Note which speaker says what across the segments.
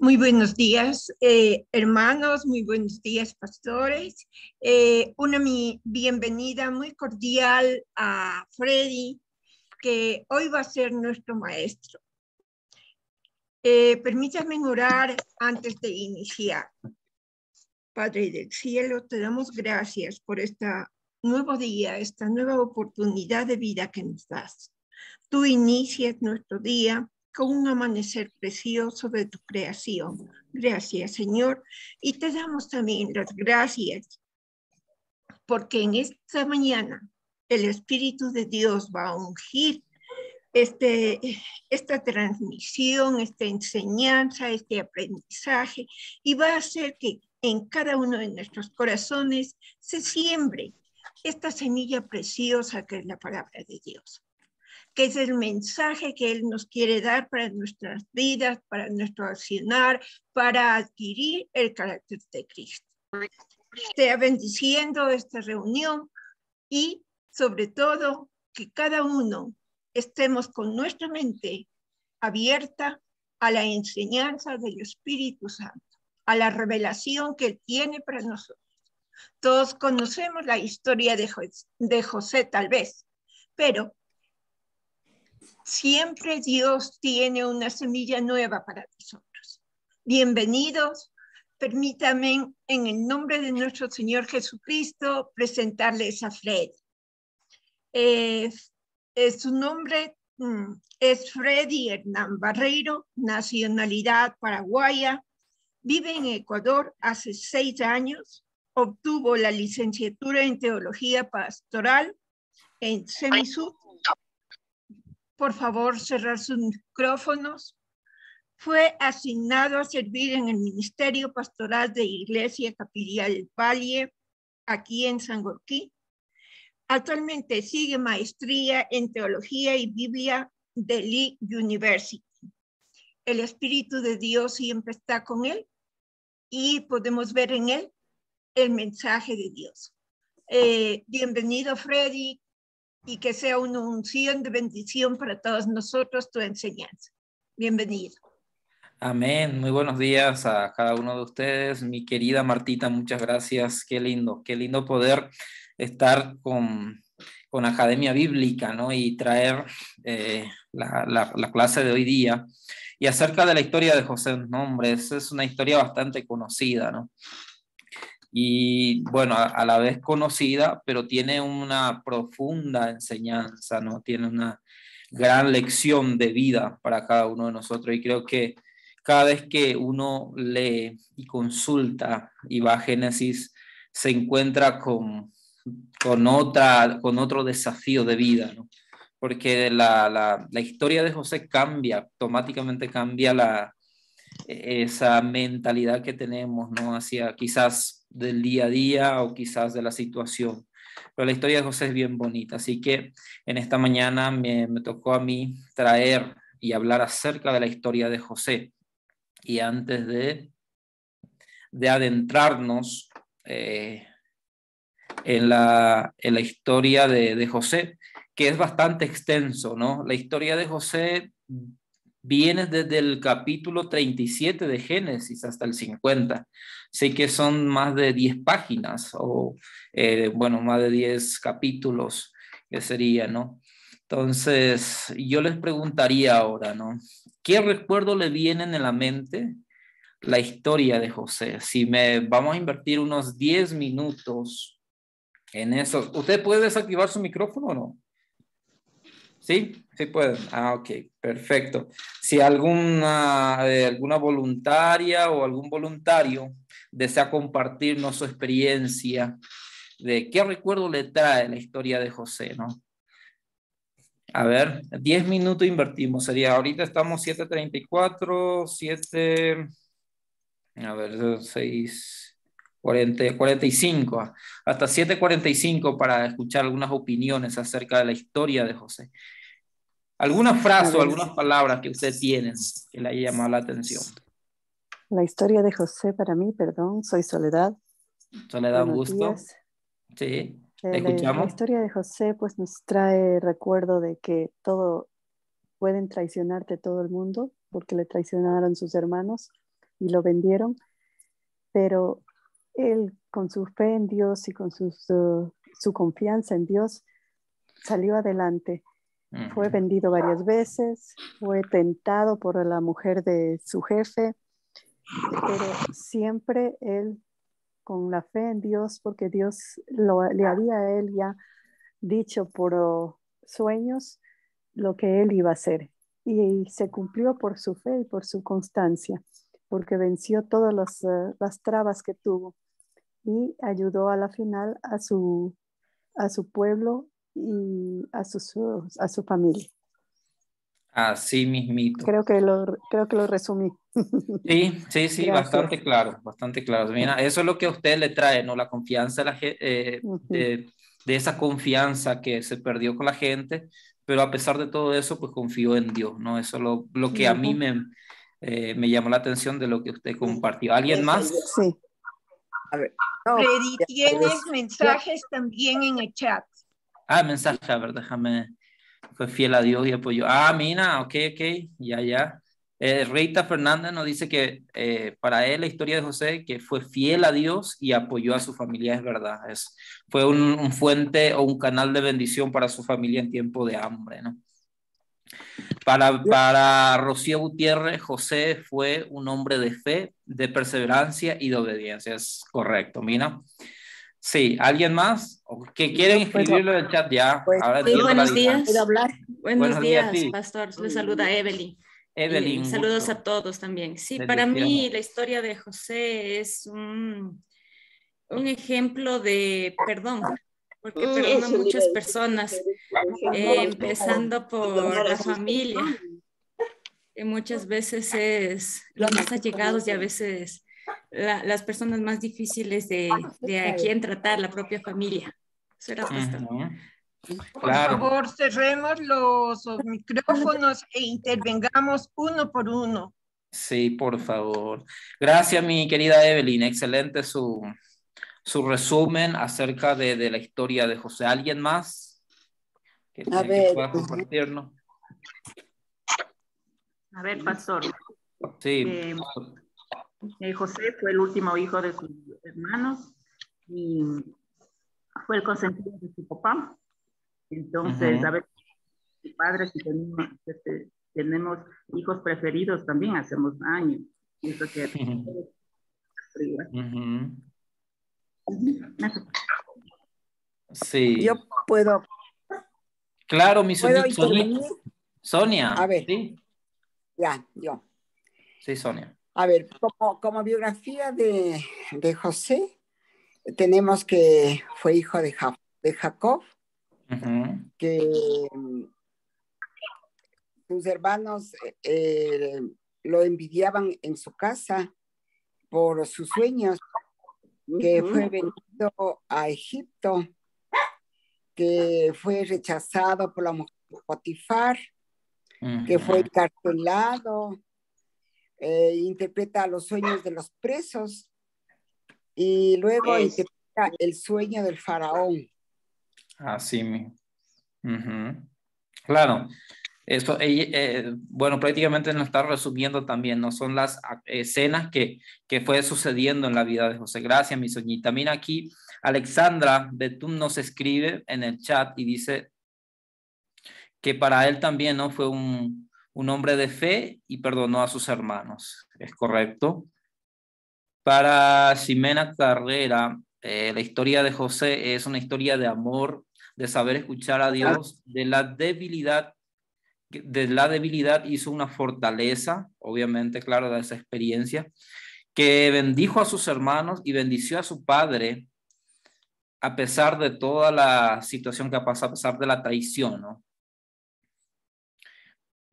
Speaker 1: Muy buenos días, hermanos, muy buenos días, pastores. Una bienvenida muy cordial a Freddy, que hoy va a ser nuestro maestro. Permítanme orar antes de iniciar. Padre del cielo, te damos gracias por este nuevo día, esta nueva oportunidad de vida que nos das. Tú inicias nuestro día con un amanecer precioso de tu creación. Gracias, Señor. Y te damos también las gracias porque en esta mañana el Espíritu de Dios va a ungir esta transmisión, esta enseñanza, este aprendizaje, y va a hacer que en cada uno de nuestros corazones se siembre esta semilla preciosa que es la palabra de Dios, que es el mensaje que Él nos quiere dar para nuestras vidas, para nuestro accionar, para adquirir el carácter de Cristo. Sea bendiciendo esta reunión y sobre todo que cada uno estemos con nuestra mente abierta a la enseñanza del Espíritu Santo, a la revelación que Él tiene para nosotros. Todos conocemos la historia de José tal vez, pero siempre Dios tiene una semilla nueva para nosotros. Bienvenidos. Permítanme, en el nombre de nuestro Señor Jesucristo, presentarles a Fred. Su nombre es Freddy Hernán Barreiro, nacionalidad paraguaya, vive en Ecuador hace 6 años, obtuvo la licenciatura en Teología Pastoral en CEMISUD. Por favor, cerrar sus micrófonos. Fue asignado a servir en el Ministerio Pastoral de Iglesia Capilla del Valle, aquí en Sangolquí. Actualmente sigue maestría en Teología y Biblia de Lee University. El Espíritu de Dios siempre está con él y podemos ver en él el mensaje de Dios. Bienvenido, Freddy, y que sea una unción de bendición para todos nosotros tu enseñanza. Bienvenido.
Speaker 2: Amén. Muy buenos días a cada uno de ustedes. Mi querida Martita, muchas gracias. Qué lindo poder estar con Academia Bíblica, ¿no? Y traer la clase de hoy día. Y acerca de la historia de José, ¿no? Hombre, esa es una historia bastante conocida, ¿no? Y bueno, a la vez conocida, pero tiene una profunda enseñanza, ¿no? Tiene una gran lección de vida para cada uno de nosotros. Y creo que cada vez que uno lee y consulta y va a Génesis, se encuentra con otro desafío de vida, ¿no? Porque la historia de José cambia, automáticamente cambia esa mentalidad que tenemos, ¿no? Hacia quizás del día a día o quizás de la situación. Pero la historia de José es bien bonita, así que en esta mañana me tocó a mí traer y hablar acerca de la historia de José. Y antes de adentrarnos en la historia de José, que es bastante extenso, ¿no? La historia de José viene desde el capítulo 37 de Génesis hasta el 50. Sé que son más de 10 páginas o, bueno, más de 10 capítulos que sería, ¿no? Entonces, yo les preguntaría ahora, ¿no? ¿Qué recuerdo le vienen en la mente la historia de José? Si vamos a invertir unos 10 minutos en eso. ¿Usted puede desactivar su micrófono o no? ¿Sí? Sí pueden. Ah, ok, perfecto. Si alguna voluntaria o algún voluntario desea compartirnos su experiencia de qué recuerdo le trae la historia de José, ¿no? A ver, 10 minutos invertimos. Sería, ahorita estamos 7:34, 7, a ver, 6, 40, 45, hasta 7:45 para escuchar algunas opiniones acerca de la historia de José. ¿Alguna frase o algunas palabras que usted tiene que le haya llamado la atención?
Speaker 3: La historia de José para mí, perdón, soy Soledad.
Speaker 2: Soledad, un
Speaker 3: Buenos
Speaker 2: gusto.
Speaker 3: días.
Speaker 2: Sí,
Speaker 3: La
Speaker 2: escuchamos.
Speaker 3: historia de José pues nos trae recuerdo de que pueden traicionarte todo el mundo porque le traicionaron sus hermanos, y lo vendieron, pero él con su fe en Dios y con su confianza en Dios salió adelante. Fue vendido varias veces, fue tentado por la mujer de su jefe, pero siempre él con la fe en Dios, porque Dios le había a él ya dicho por sueños lo que él iba a hacer. Y se cumplió por su fe y por su constancia, porque venció todas las trabas que tuvo y ayudó a la final a su pueblo y a su familia.
Speaker 2: Así mismito.
Speaker 3: Creo que lo resumí.
Speaker 2: Sí, sí, sí,
Speaker 3: Gracias.
Speaker 2: bastante claro. Mira, eso es lo que a usted le trae, ¿no? La confianza de esa confianza que se perdió con la gente, pero a pesar de todo eso, pues confió en Dios, ¿no? Eso es lo que a mí me llamó la atención de lo que usted compartió. ¿Alguien más?
Speaker 3: Sí.
Speaker 4: A ver, no,
Speaker 1: Freddy, tienes
Speaker 4: yo-
Speaker 1: mensajes también en el chat.
Speaker 2: Ah, mensaje, a ver, déjame. Fue fiel a Dios y apoyó. Ah, mira, ok, ya. Reita Fernández nos dice que para él la historia de José, que fue fiel a Dios y apoyó a su familia, es verdad. Fue un fuente o un canal de bendición para su familia en tiempo de hambre, ¿no? Para Rocío Gutiérrez, José fue un hombre de fe, de perseverancia y de obediencia. Es correcto, mira. Sí, ¿alguien más? ¿O que quieren escribirlo en el chat ya?
Speaker 4: pues,
Speaker 2: Ahora
Speaker 5: Sí,
Speaker 2: entiendo la
Speaker 5: buenos
Speaker 2: dinámica.
Speaker 5: días.
Speaker 4: ¿puedo hablar?
Speaker 5: Buenos
Speaker 2: días,
Speaker 5: días,
Speaker 2: sí.
Speaker 5: pastor. Le saluda Evelyn.
Speaker 2: Evelyn,
Speaker 5: Saludos
Speaker 2: gusto.
Speaker 5: a todos también. Sí, para
Speaker 2: Bendiciones.
Speaker 5: mí la historia de José es un ejemplo de perdón, porque perdona a muchas personas, empezando por la familia, que muchas veces es los más allegados y a veces las personas más difíciles de a quien tratar, la propia familia. Eso era, pastor.
Speaker 1: Por
Speaker 2: Claro.
Speaker 1: favor, cerremos los micrófonos e intervengamos uno por uno.
Speaker 2: Sí, por favor. Gracias, mi querida Evelyn. Excelente su resumen acerca de la historia de José. ¿Alguien más que pueda compartirnos?
Speaker 6: A ver, pastor.
Speaker 2: Sí.
Speaker 6: José fue el último hijo de sus hermanos y fue el consentido de su papá. Entonces, a ver, padres, si tenemos hijos preferidos, también hacemos daño. Pienso que
Speaker 2: sí.
Speaker 4: Yo puedo.
Speaker 2: Claro, mi
Speaker 4: ¿Puedo
Speaker 2: Sonia.
Speaker 4: intervenir?
Speaker 2: Sonia.
Speaker 4: A ver.
Speaker 2: Sí,
Speaker 4: Ya, yo.
Speaker 2: sí, Sonia.
Speaker 4: A ver, como biografía de José, tenemos que fue hijo de Jacob, que sus hermanos lo envidiaban en su casa por sus sueños, que fue vendido a Egipto, que fue rechazado por la mujer de Potifar, que fue encarcelado, interpreta los sueños de los presos y luego interpreta el sueño del faraón.
Speaker 2: Así mismo. Claro. Eso, bueno, prácticamente nos está resumiendo también, ¿no? Son las escenas que fue sucediendo en la vida de José. Gracias, mi Soñita. Mira aquí, Alexandra Betum nos escribe en el chat y dice que para él también, ¿no? Fue un hombre de fe y perdonó a sus hermanos. ¿Es correcto? Para Ximena Carrera, la historia de José es una historia de amor, de saber escuchar a Dios, de la debilidad hizo una fortaleza, obviamente, claro, de esa experiencia, que bendijo a sus hermanos y bendició a su padre a pesar de toda la situación que ha pasado, a pesar de la traición, ¿no?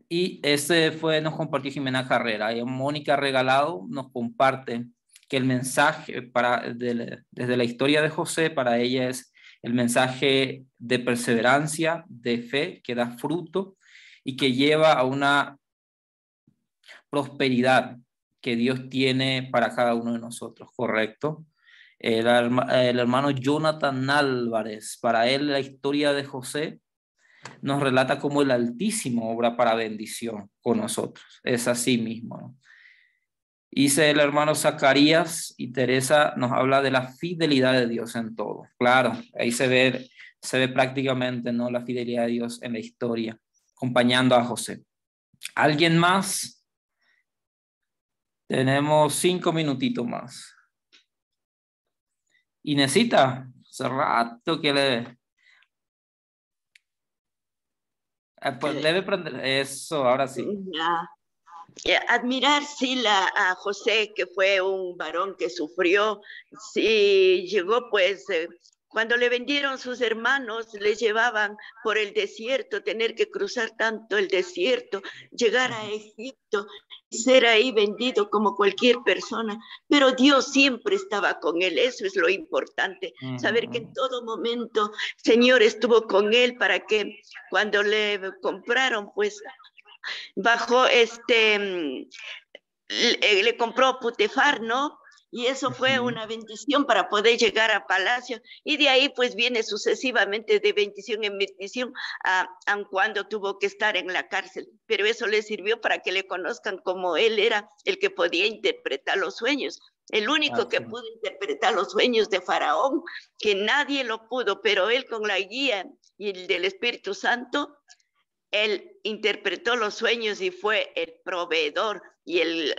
Speaker 2: Y nos compartió Jimena Carrera. Y Mónica Regalado nos comparte que el mensaje desde la historia de José para ella es el mensaje de perseverancia, de fe, que da fruto y que lleva a una prosperidad que Dios tiene para cada uno de nosotros, ¿correcto? El hermano Jonathan Álvarez, para él la historia de José nos relata cómo el Altísimo obra para bendición con nosotros. Es así mismo, ¿no? Dice el hermano Zacarías, y Teresa nos habla de la fidelidad de Dios en todo. Claro, ahí se ve prácticamente, ¿no?, la fidelidad de Dios en la historia, acompañando a José. ¿Alguien más? Tenemos 5 minutitos más. Inesita, hace rato que le... pues debe prender eso, ahora sí.
Speaker 7: Ya. Admirar, sí, a José, que fue un varón que sufrió, sí, llegó pues, cuando le vendieron sus hermanos, le llevaban por el desierto, tener que cruzar tanto el desierto, llegar a Egipto, ser ahí vendido como cualquier persona, pero Dios siempre estaba con él, eso es lo importante, saber que en todo momento Señor estuvo con él para que cuando le compraron, pues, bajo le compró Putifar, ¿no? Y eso fue una bendición para poder llegar a palacio. Y de ahí pues viene sucesivamente de bendición en bendición, aun cuando tuvo que estar en la cárcel. Pero eso le sirvió para que le conozcan como él era el que podía interpretar los sueños. El único que pudo interpretar los sueños de Faraón, que nadie lo pudo, pero él con la guía y el del Espíritu Santo, él interpretó los sueños y fue el proveedor y el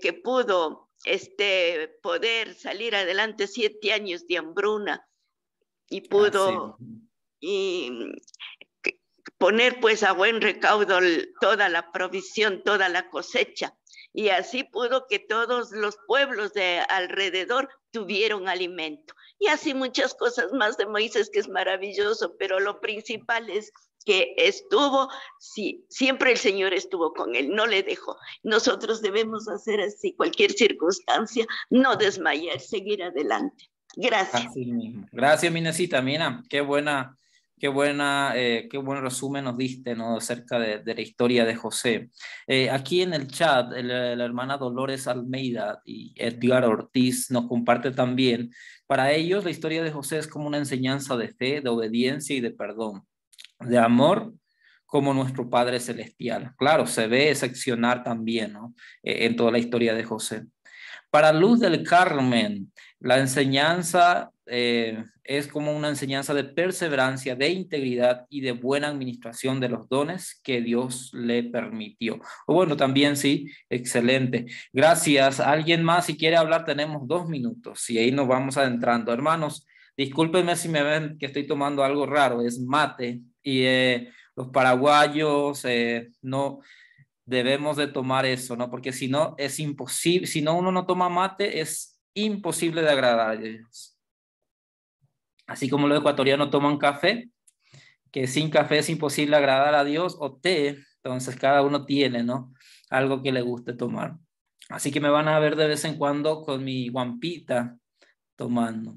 Speaker 7: que pudo poder salir adelante 7 años de hambruna y pudo poner pues a buen recaudo toda la provisión, toda la cosecha. Y así pudo que todos los pueblos de alrededor tuvieron alimento. Y así muchas cosas más de Moisés, que es maravilloso, pero lo principal es que sí, siempre el Señor estuvo con él, no le dejó. Nosotros debemos hacer así, cualquier circunstancia, no desmayar, seguir adelante. Gracias.
Speaker 2: Así mismo. Gracias, Minecita. Mira, qué buen resumen nos diste, ¿no?, acerca de la historia de José. Aquí en el chat, la hermana Dolores Almeida y Edgar Ortiz nos comparte también. Para ellos, la historia de José es como una enseñanza de fe, de obediencia y de perdón, de amor, como nuestro Padre Celestial. Claro, se ve ese accionar también, ¿no?, en toda la historia de José. Para Luz del Carmen, la enseñanza es como una enseñanza de perseverancia, de integridad y de buena administración de los dones que Dios le permitió. O bueno, también sí, excelente. Gracias. ¿Alguien más si quiere hablar? Tenemos 2 minutos y ahí nos vamos adentrando. Hermanos, discúlpenme si me ven que estoy tomando algo raro, es mate y los paraguayos no... Debemos de tomar eso, ¿no? Porque si no, es imposible. Si no, uno no toma mate, es imposible de agradar a Dios. Así como los ecuatorianos toman café, que sin café es imposible agradar a Dios, o té, entonces cada uno tiene, ¿no?, algo que le guste tomar. Así que me van a ver de vez en cuando con mi guampita tomando.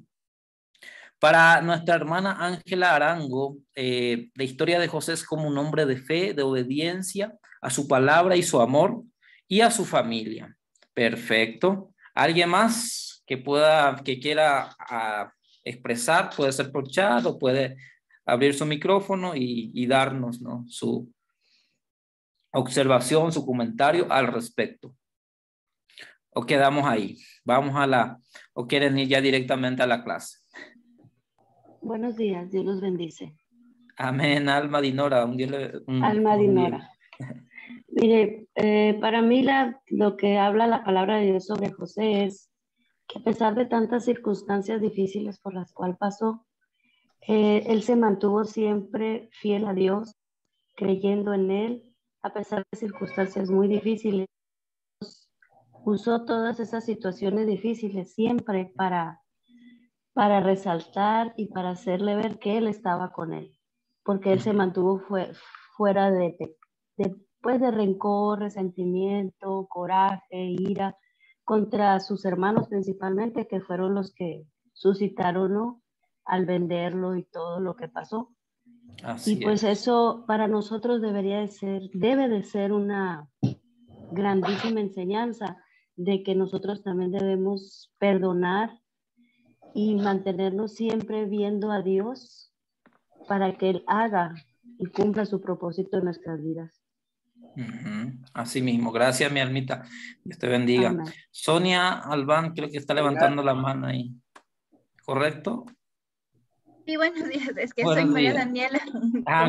Speaker 2: Para nuestra hermana Ángela Arango, la historia de José es como un hombre de fe, de obediencia a su palabra y su amor y a su familia. Perfecto. ¿Alguien más que quiera expresar? Puede ser por chat o puede abrir su micrófono y darnos, ¿no?, su observación, su comentario al respecto. ¿O quedamos ahí? ¿O quieren ir ya directamente a la clase?
Speaker 8: Buenos días, Dios los bendice.
Speaker 2: Amén, Alma Dinora.
Speaker 8: Alma Dinora. Mire, para mí lo que habla la palabra de Dios sobre José es que a pesar de tantas circunstancias difíciles por las cuales pasó, él se mantuvo siempre fiel a Dios, creyendo en él, a pesar de circunstancias muy difíciles. Usó todas esas situaciones difíciles siempre para resaltar y para hacerle ver que él estaba con él, porque él se mantuvo fuera de rencor, resentimiento, coraje, ira contra sus hermanos principalmente, que fueron los que suscitaron, ¿no?, al venderlo y todo lo que pasó.
Speaker 2: Así
Speaker 8: y pues
Speaker 2: es.
Speaker 8: Eso para nosotros debe de ser una grandísima enseñanza de que nosotros también debemos perdonar y mantenernos siempre viendo a Dios para que Él haga y cumpla su propósito en nuestras vidas.
Speaker 2: Así mismo, gracias mi almita, Dios te bendiga.
Speaker 3: Amén.
Speaker 2: Sonia Albán creo que está levantando la mano ahí, ¿correcto?
Speaker 9: Sí, buenos días, es que soy
Speaker 2: Buenos
Speaker 9: María
Speaker 2: días.
Speaker 9: Daniela.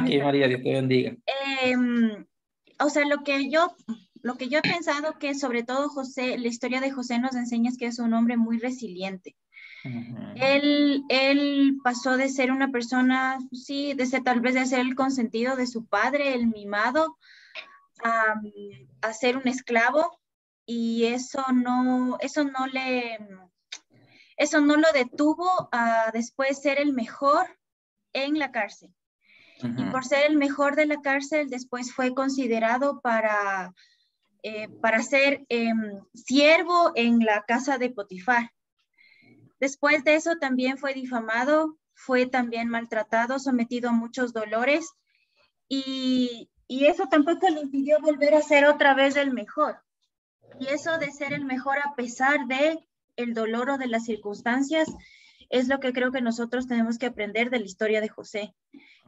Speaker 2: Ok, María, Dios te bendiga.
Speaker 9: O sea, lo que yo he pensado que sobre todo José, la historia de José nos enseña es que es un hombre muy resiliente. Él pasó de ser una persona, sí, de ser tal vez de ser el consentido de su padre, el mimado, a ser un esclavo, y eso no lo detuvo a después ser el mejor en la cárcel. Y por ser el mejor de la cárcel, después fue considerado para ser siervo en la casa de Potifar. Después de eso también fue difamado, fue también maltratado, sometido a muchos dolores, y eso tampoco le impidió volver a ser otra vez el mejor. Y eso de ser el mejor a pesar de el dolor o de las circunstancias es lo que creo que nosotros tenemos que aprender de la historia de José.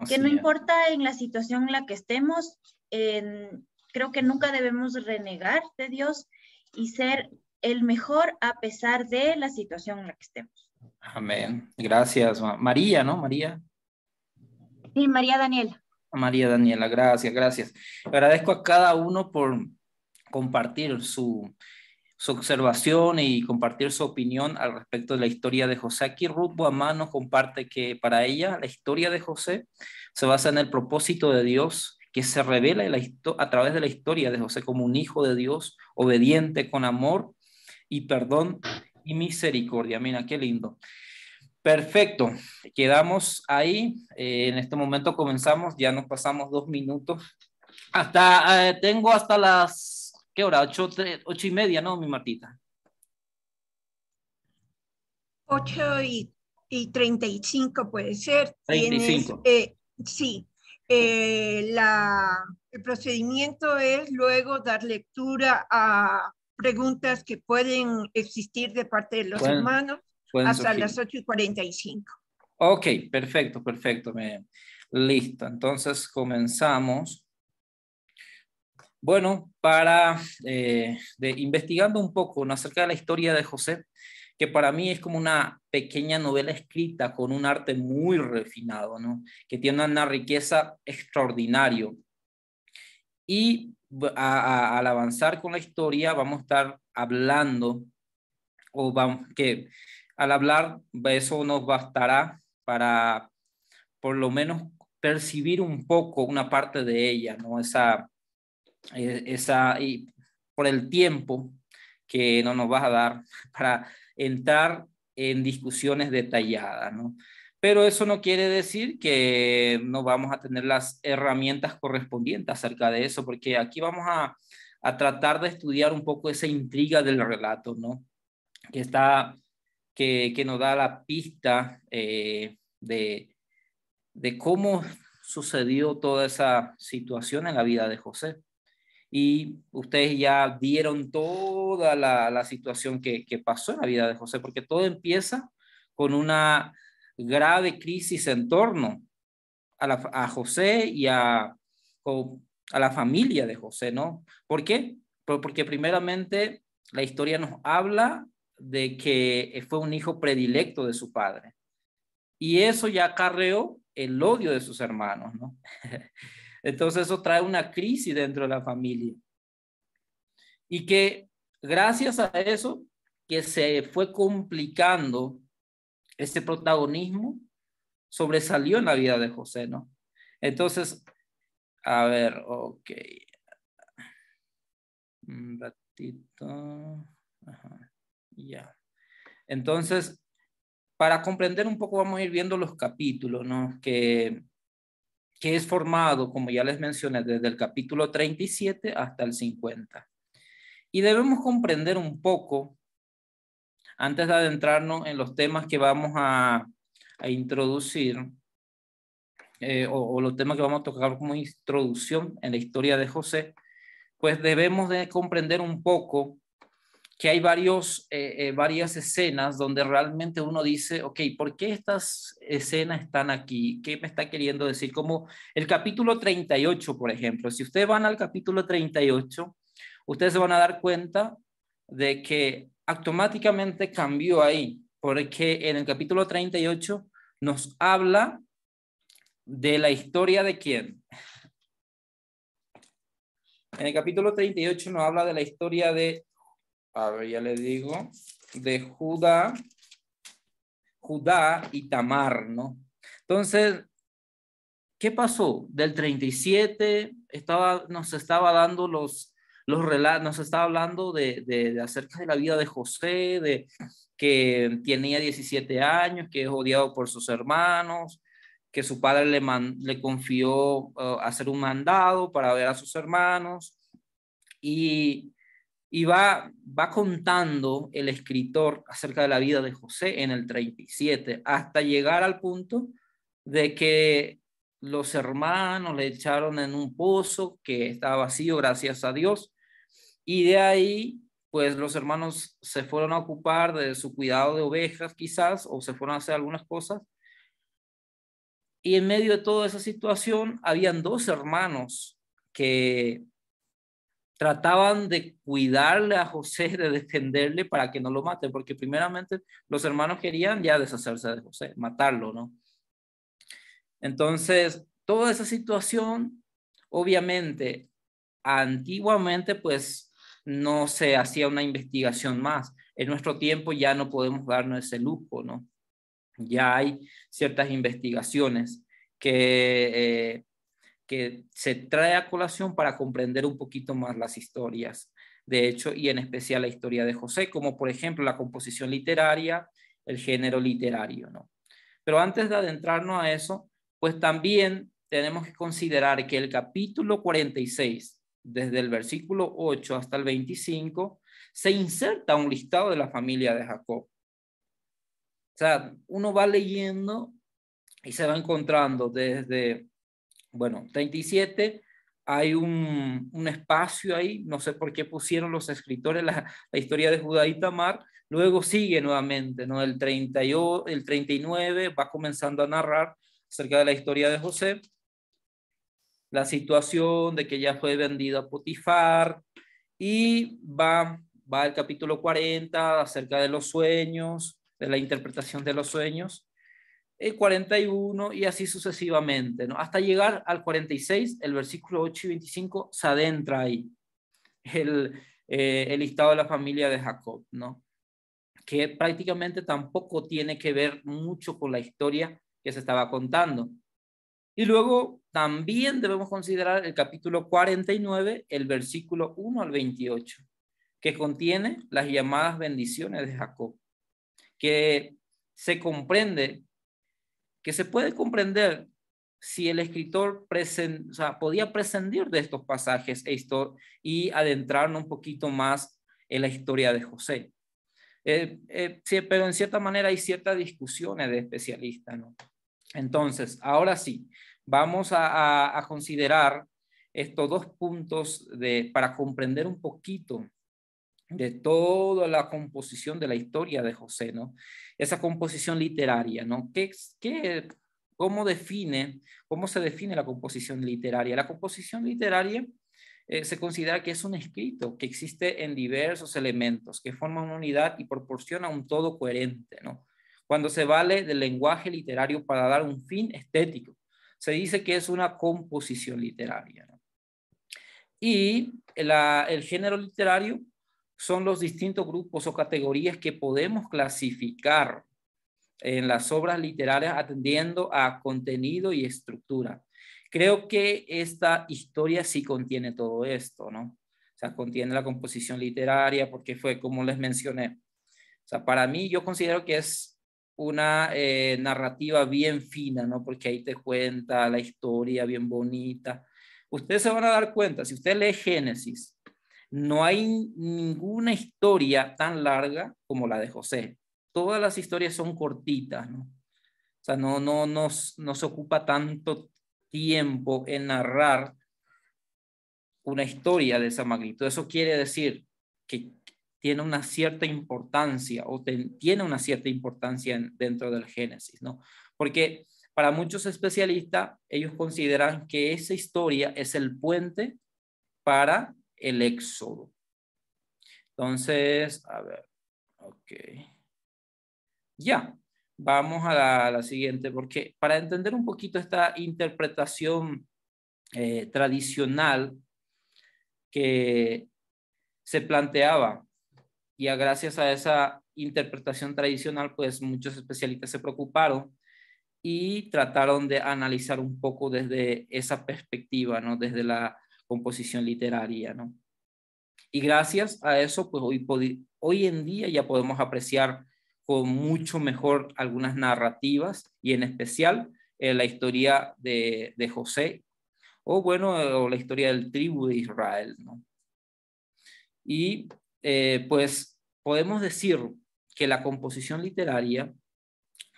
Speaker 9: Que no importa en la situación en la que estemos, creo que nunca debemos renegar de Dios y ser el mejor a pesar de la situación en la que estemos.
Speaker 2: Amén. Gracias, María, ¿no? María.
Speaker 9: Sí, María Daniela.
Speaker 2: María Daniela, gracias, gracias. Agradezco a cada uno por compartir su observación y compartir su opinión al respecto de la historia de José. Aquí Ruth Boamá nos comparte que para ella la historia de José se basa en el propósito de Dios que se revela a través de la historia de José como un hijo de Dios, obediente, con amor y perdón y misericordia. Mira, qué lindo. Perfecto, quedamos ahí. En este momento comenzamos, ya nos pasamos 2 minutos. Tengo hasta las, ¿qué hora? 8:30, ¿no, mi Martita?
Speaker 1: 8:35 puede ser.
Speaker 2: 35.
Speaker 1: Sí. El procedimiento es luego dar lectura a preguntas que pueden existir de parte de los hermanos hasta surgir. Las 8:45.
Speaker 2: Ok, perfecto. Listo, entonces comenzamos. Bueno, investigando un poco acerca de la historia de José, que para mí es como una pequeña novela escrita con un arte muy refinado, ¿no? Que tiene una riqueza extraordinaria. Y al avanzar con la historia vamos a estar hablando, que al hablar eso nos bastará para por lo menos percibir un poco una parte de ella, ¿no? Y por el tiempo que no nos vas a dar para entrar en discusiones detalladas, ¿no? Pero eso no quiere decir que no vamos a tener las herramientas correspondientes acerca de eso, porque aquí vamos a tratar de estudiar un poco esa intriga del relato, ¿no? Que nos da la pista de cómo sucedió toda esa situación en la vida de José. Y ustedes ya vieron toda la situación que pasó en la vida de José, porque todo empieza con una grave crisis en torno a José y a la familia de José, ¿no? ¿Por qué? Porque primeramente la historia nos habla de que fue un hijo predilecto de su padre. Y eso ya acarreó el odio de sus hermanos, ¿no? Entonces eso trae una crisis dentro de la familia. Y que gracias a eso que se fue complicando, este protagonismo sobresalió en la vida de José, ¿no? Entonces, a ver, ok. Un ratito. Ajá. Ya. Entonces, para comprender un poco vamos a ir viendo los capítulos, ¿no? Que es formado, como ya les mencioné, desde el capítulo 37 hasta el 50. Y debemos comprender un poco, antes de adentrarnos en los temas que vamos a introducir, o los temas que vamos a tocar como introducción en la historia de José, pues debemos de comprender un poco que hay varias escenas donde realmente uno dice, ok, ¿por qué estas escenas están aquí? ¿Qué me está queriendo decir? Como el capítulo 38, por ejemplo. Si ustedes van al capítulo 38, ustedes se van a dar cuenta de que automáticamente cambió ahí, porque en el capítulo 38 nos habla de la historia de quién. En el capítulo 38 nos habla de la historia de, a ver, ya les digo, de Judá y Tamar, ¿no? Entonces, ¿qué pasó? Del 37 nos estaba dando los relatos, nos estaba hablando de acerca de la vida de José, de que tenía 17 años, que es odiado por sus hermanos, que su padre le confió hacer un mandado para ver a sus hermanos, y va contando el escritor acerca de la vida de José en el 37, hasta llegar al punto de que los hermanos le echaron en un pozo que estaba vacío, gracias a Dios, y de ahí pues los hermanos se fueron a ocupar de su cuidado de ovejas quizás, o se fueron a hacer algunas cosas, y en medio de toda esa situación habían dos hermanos que trataban de cuidarle a José, de defenderle para que no lo maten, porque primeramente los hermanos querían ya deshacerse de José, matarlo, ¿no? Entonces, toda esa situación, obviamente, antiguamente pues no se hacía una investigación más. En nuestro tiempo ya no podemos darnos ese lujo, ¿no? Ya hay ciertas investigaciones que se trae a colación para comprender un poquito más las historias, de hecho, y en especial la historia de José, como por ejemplo la composición literaria, el género literario, ¿no? Pero antes de adentrarnos a eso, pues también tenemos que considerar que el capítulo 46, desde el versículo 8 hasta el 25, se inserta un listado de la familia de Jacob. O sea, uno va leyendo y se va encontrando desde, bueno, 37, hay un espacio ahí, no sé por qué pusieron los escritores la historia de Judá y Tamar, luego sigue nuevamente, ¿no? El 39 va comenzando a narrar acerca de la historia de José, la situación de que ya fue vendido a Potifar, y va el capítulo 40 acerca de los sueños, de la interpretación de los sueños, el 41 y así sucesivamente, ¿no? Hasta llegar al 46, el versículo 8 y 25 se adentra ahí el listado de la familia de Jacob, ¿no? Que prácticamente tampoco tiene que ver mucho con la historia que se estaba contando. Y luego también debemos considerar el capítulo 49, el versículo 1 al 28, que contiene las llamadas bendiciones de Jacob, que se puede comprender si el escritor podía prescindir de estos pasajes y adentrarnos un poquito más en la historia de José. Sí, pero en cierta manera hay ciertas discusiones de especialistas, ¿no? Entonces, ahora sí, vamos a considerar estos dos puntos para comprender un poquito de toda la composición de la historia de José, ¿no? Esa composición literaria, ¿no? ¿Cómo se define la composición literaria? La composición literaria se considera que es un escrito que existe en diversos elementos, que forman una unidad y proporciona un todo coherente, ¿no? Cuando se vale del lenguaje literario para dar un fin estético, se dice que es una composición literaria, ¿no? Y el género literario son los distintos grupos o categorías que podemos clasificar en las obras literarias atendiendo a contenido y estructura. Creo que esta historia sí contiene todo esto, ¿no? O sea, contiene la composición literaria porque fue como les mencioné. O sea, para mí yo considero que es una narrativa bien fina, ¿no? Porque ahí te cuenta la historia bien bonita. Ustedes se van a dar cuenta, si usted lee Génesis, no hay ninguna historia tan larga como la de José. Todas las historias son cortitas, ¿no? O sea, no se ocupa tanto tiempo en narrar una historia de esa magnitud. Eso quiere decir que tiene una cierta importancia o tiene una cierta importancia dentro del Génesis, ¿no? Porque para muchos especialistas, ellos consideran que esa historia es el puente para el Éxodo. Entonces, a ver, ok. Ya, vamos a la siguiente, porque para entender un poquito esta interpretación tradicional que se planteaba, y gracias a esa interpretación tradicional, pues muchos especialistas se preocuparon y trataron de analizar un poco desde esa perspectiva, ¿no? Desde la composición literaria, ¿no? Y gracias a eso, pues hoy en día ya podemos apreciar con mucho mejor algunas narrativas y en especial la historia de José o la historia del tribu de Israel, ¿no? Y pues podemos decir que la composición literaria,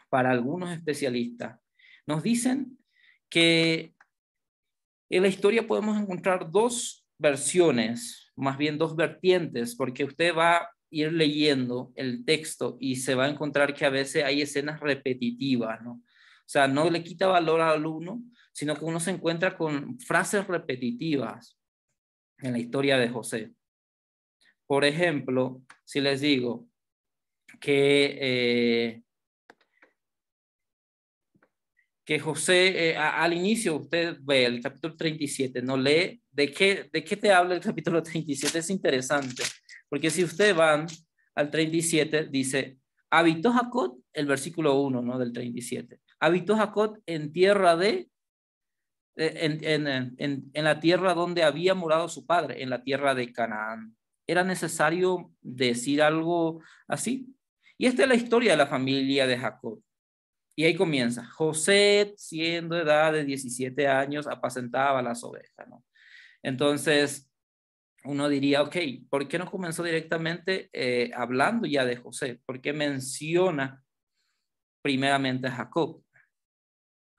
Speaker 2: para algunos especialistas, nos dicen que en la historia podemos encontrar dos versiones, más bien dos vertientes, porque usted va a ir leyendo el texto y se va a encontrar que a veces hay escenas repetitivas, ¿no? O sea, no le quita valor al uno, sino que uno se encuentra con frases repetitivas en la historia de José. Por ejemplo, si les digo que José, al inicio, usted ve el capítulo 37, no lee, ¿de qué te habla el capítulo 37? Es interesante, porque si usted van al 37, dice, habitó Jacob, el versículo 1, ¿no? Del 37. Habitó Jacob en tierra en la tierra donde había morado su padre, en la tierra de Canaán. ¿Era necesario decir algo así? Y esta es la historia de la familia de Jacob. Y ahí comienza. José, siendo de edad de 17 años, apacentaba las ovejas, ¿no? Entonces, uno diría, ok, ¿por qué no comenzó directamente hablando ya de José? ¿Por qué menciona primeramente a Jacob?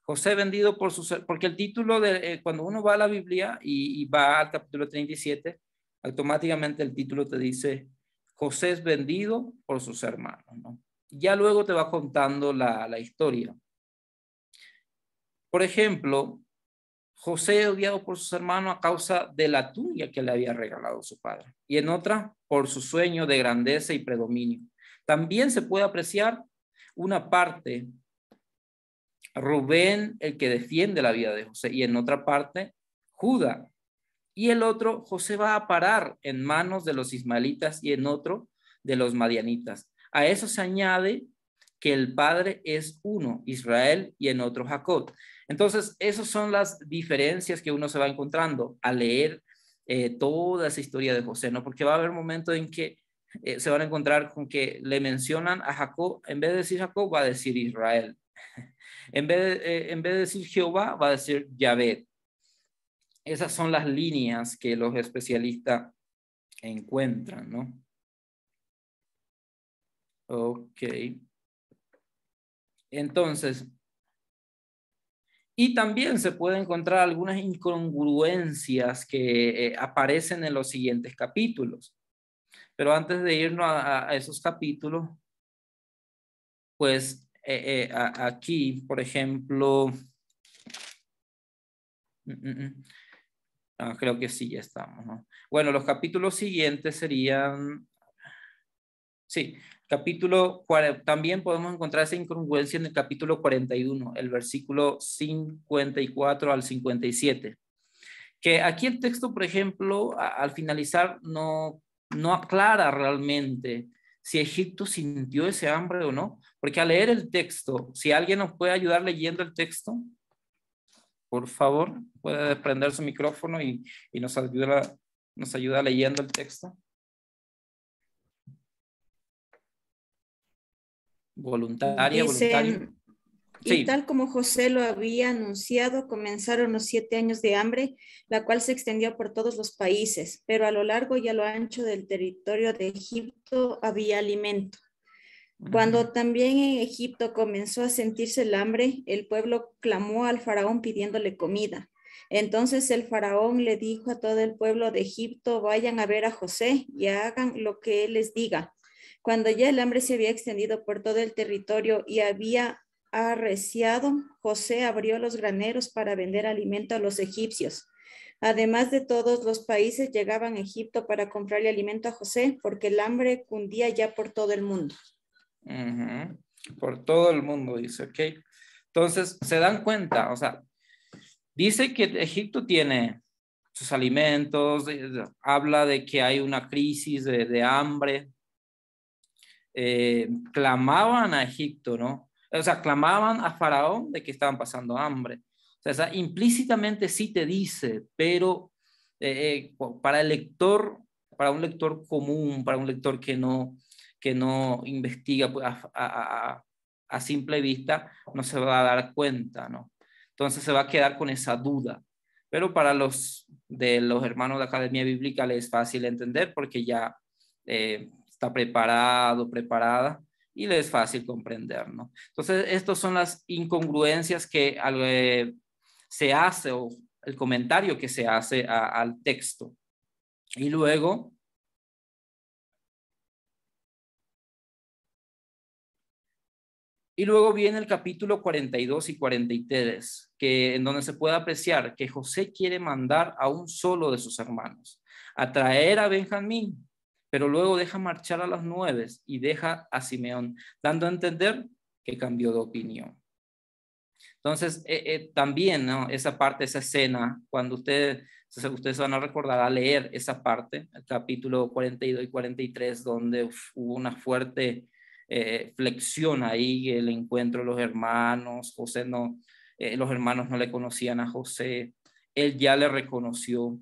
Speaker 2: José vendido por sus... Porque el título de... cuando uno va a la Biblia y va al capítulo 37, automáticamente el título te dice, José es vendido por sus hermanos, ¿no? Ya luego te va contando la historia. Por ejemplo, José odiado por sus hermanos a causa de la túnica que le había regalado su padre. Y en otra, por su sueño de grandeza y predominio. También se puede apreciar una parte, Rubén, el que defiende la vida de José. Y en otra parte, Judá. Y el otro, José va a parar en manos de los ismaelitas y en otro de los madianitas. A eso se añade que el padre es uno, Israel, y en otro Jacob. Entonces, esas son las diferencias que uno se va encontrando al leer toda esa historia de José, ¿no? Porque va a haber momentos en que se van a encontrar con que le mencionan a Jacob, en vez de decir Jacob, va a decir Israel. En vez de decir Jehová, va a decir Yahvé. Esas son las líneas que los especialistas encuentran, ¿no? Ok. Entonces, y también se puede encontrar algunas incongruencias que aparecen en los siguientes capítulos. Pero antes de irnos a esos capítulos, pues aquí, por ejemplo, creo que sí, ya estamos, ¿no? Bueno, los capítulos siguientes serían, sí, capítulo 40, también podemos encontrar esa incongruencia en el capítulo 41, el versículo 54 al 57. Que aquí el texto, por ejemplo, al finalizar no aclara realmente si Egipto sintió ese hambre o no, porque al leer el texto, si alguien nos puede ayudar leyendo el texto, por favor, puede prender su micrófono y nos ayuda leyendo el texto. Voluntaria, voluntario.
Speaker 9: Y sí. Tal como José lo había anunciado, comenzaron los 7 años de hambre, la cual se extendió por todos los países, pero a lo largo y a lo ancho del territorio de Egipto había alimento. Cuando también en Egipto comenzó a sentirse el hambre, el pueblo clamó al faraón pidiéndole comida.
Speaker 5: Entonces el faraón le dijo a todo el pueblo de Egipto, vayan a ver a José y hagan lo que él les diga. Cuando ya el hambre se había extendido por todo el territorio y había arreciado, José abrió los graneros para vender alimento a los egipcios. Además de todos los países llegaban a Egipto para comprarle alimento a José, porque el hambre cundía ya por todo el mundo.
Speaker 2: Por todo el mundo, dice, ¿ok? Entonces, se dan cuenta, o sea, dice que Egipto tiene sus alimentos, habla de que hay una crisis de hambre. Clamaban a Egipto, ¿no? O sea, clamaban a Faraón de que estaban pasando hambre. O sea, implícitamente sí te dice, pero para el lector, para un lector común, para un lector que no investiga pues, a simple vista, no se va a dar cuenta, ¿no? Entonces se va a quedar con esa duda. Pero para los hermanos de Academia Bíblica les es fácil entender porque ya está preparado, preparada, y le es fácil comprender, ¿no? Entonces, estas son las incongruencias que se hace, o el comentario que se hace al texto. Y luego, viene el capítulo 42 y 43, en donde se puede apreciar que José quiere mandar a un solo de sus hermanos a traer a Benjamín, pero luego deja marchar a los 9 y deja a Simeón, dando a entender que cambió de opinión. Entonces, también, ¿no? Esa parte, esa escena, cuando ustedes van a recordar a leer esa parte, el capítulo 42 y 43, donde hubo una fuerte flexión ahí, el encuentro de los hermanos. José los hermanos no le conocían a José, él ya le reconoció.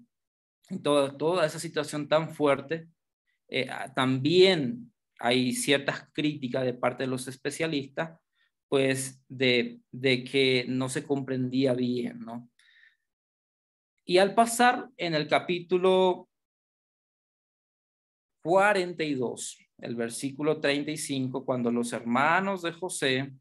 Speaker 2: Toda esa situación tan fuerte, también hay ciertas críticas de parte de los especialistas, pues de que no se comprendía bien, ¿no? Y al pasar en el capítulo 42, el versículo 35, cuando los hermanos de José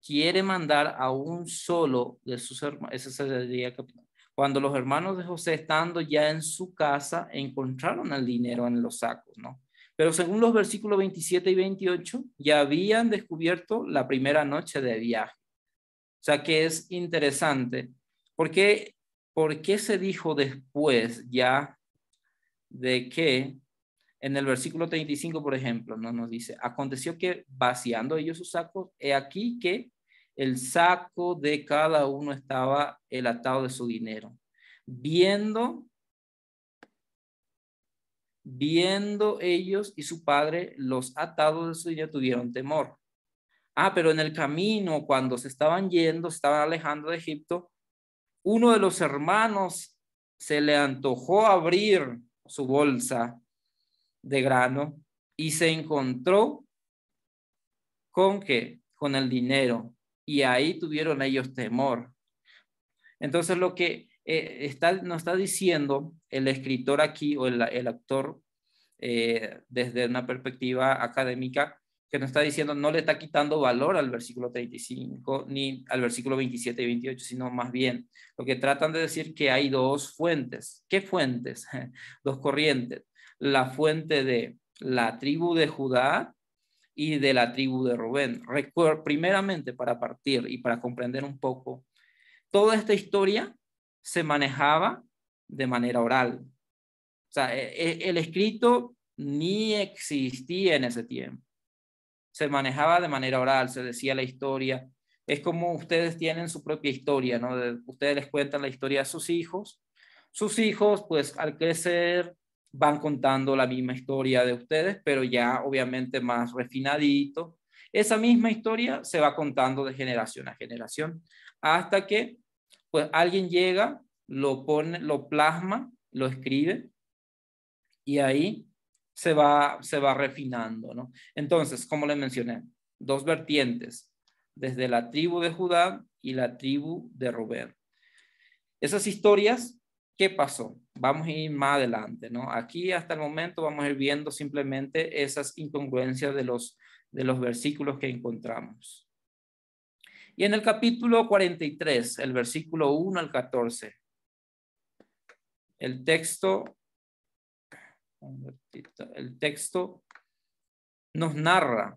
Speaker 2: quiere mandar a un solo de sus hermanos, ese sería el capítulo. Cuando los hermanos de José, estando ya en su casa, encontraron el dinero en los sacos, ¿no? Pero según los versículos 27 y 28, ya habían descubierto la primera noche de viaje. O sea que es interesante. ¿Por qué se dijo después ya de que en el versículo 35, por ejemplo, ¿no? Nos dice, aconteció que vaciando ellos sus sacos, he aquí que el saco de cada uno estaba el atado de su dinero. Viendo ellos y su padre los atados de su dinero, tuvieron temor. Pero en el camino, cuando se estaban alejando de Egipto, uno de los hermanos se le antojó abrir su bolsa de grano y se encontró con ¿qué? Con el dinero, y ahí tuvieron ellos temor. Entonces lo que nos está diciendo el escritor aquí, o el autor, desde una perspectiva académica, que nos está diciendo, no le está quitando valor al versículo 35 ni al versículo 27 y 28, sino más bien lo que tratan de decir, que hay dos fuentes. ¿Qué fuentes? Dos corrientes. La fuente de la tribu de Judá y de la tribu de Rubén. Primeramente, para partir y para comprender un poco, toda esta historia se manejaba de manera oral. O sea, el escrito ni existía en ese tiempo. Se manejaba de manera oral, se decía la historia. Es como ustedes tienen su propia historia, ¿no? Ustedes les cuentan la historia a sus hijos. Sus hijos, pues, al crecer, van contando la misma historia de ustedes, pero ya obviamente más refinadito. Esa misma historia se va contando de generación a generación, hasta que, pues, alguien llega, lo pone, lo plasma, lo escribe, y ahí se va refinando, ¿no? Entonces, como les mencioné, dos vertientes, desde la tribu de Judá y la tribu de Rubén. Esas historias, ¿qué pasó? Vamos a ir más adelante, ¿no? Aquí hasta el momento vamos a ir viendo simplemente esas incongruencias de los versículos que encontramos. Y en el capítulo 43, el versículo 1 al 14, el texto nos narra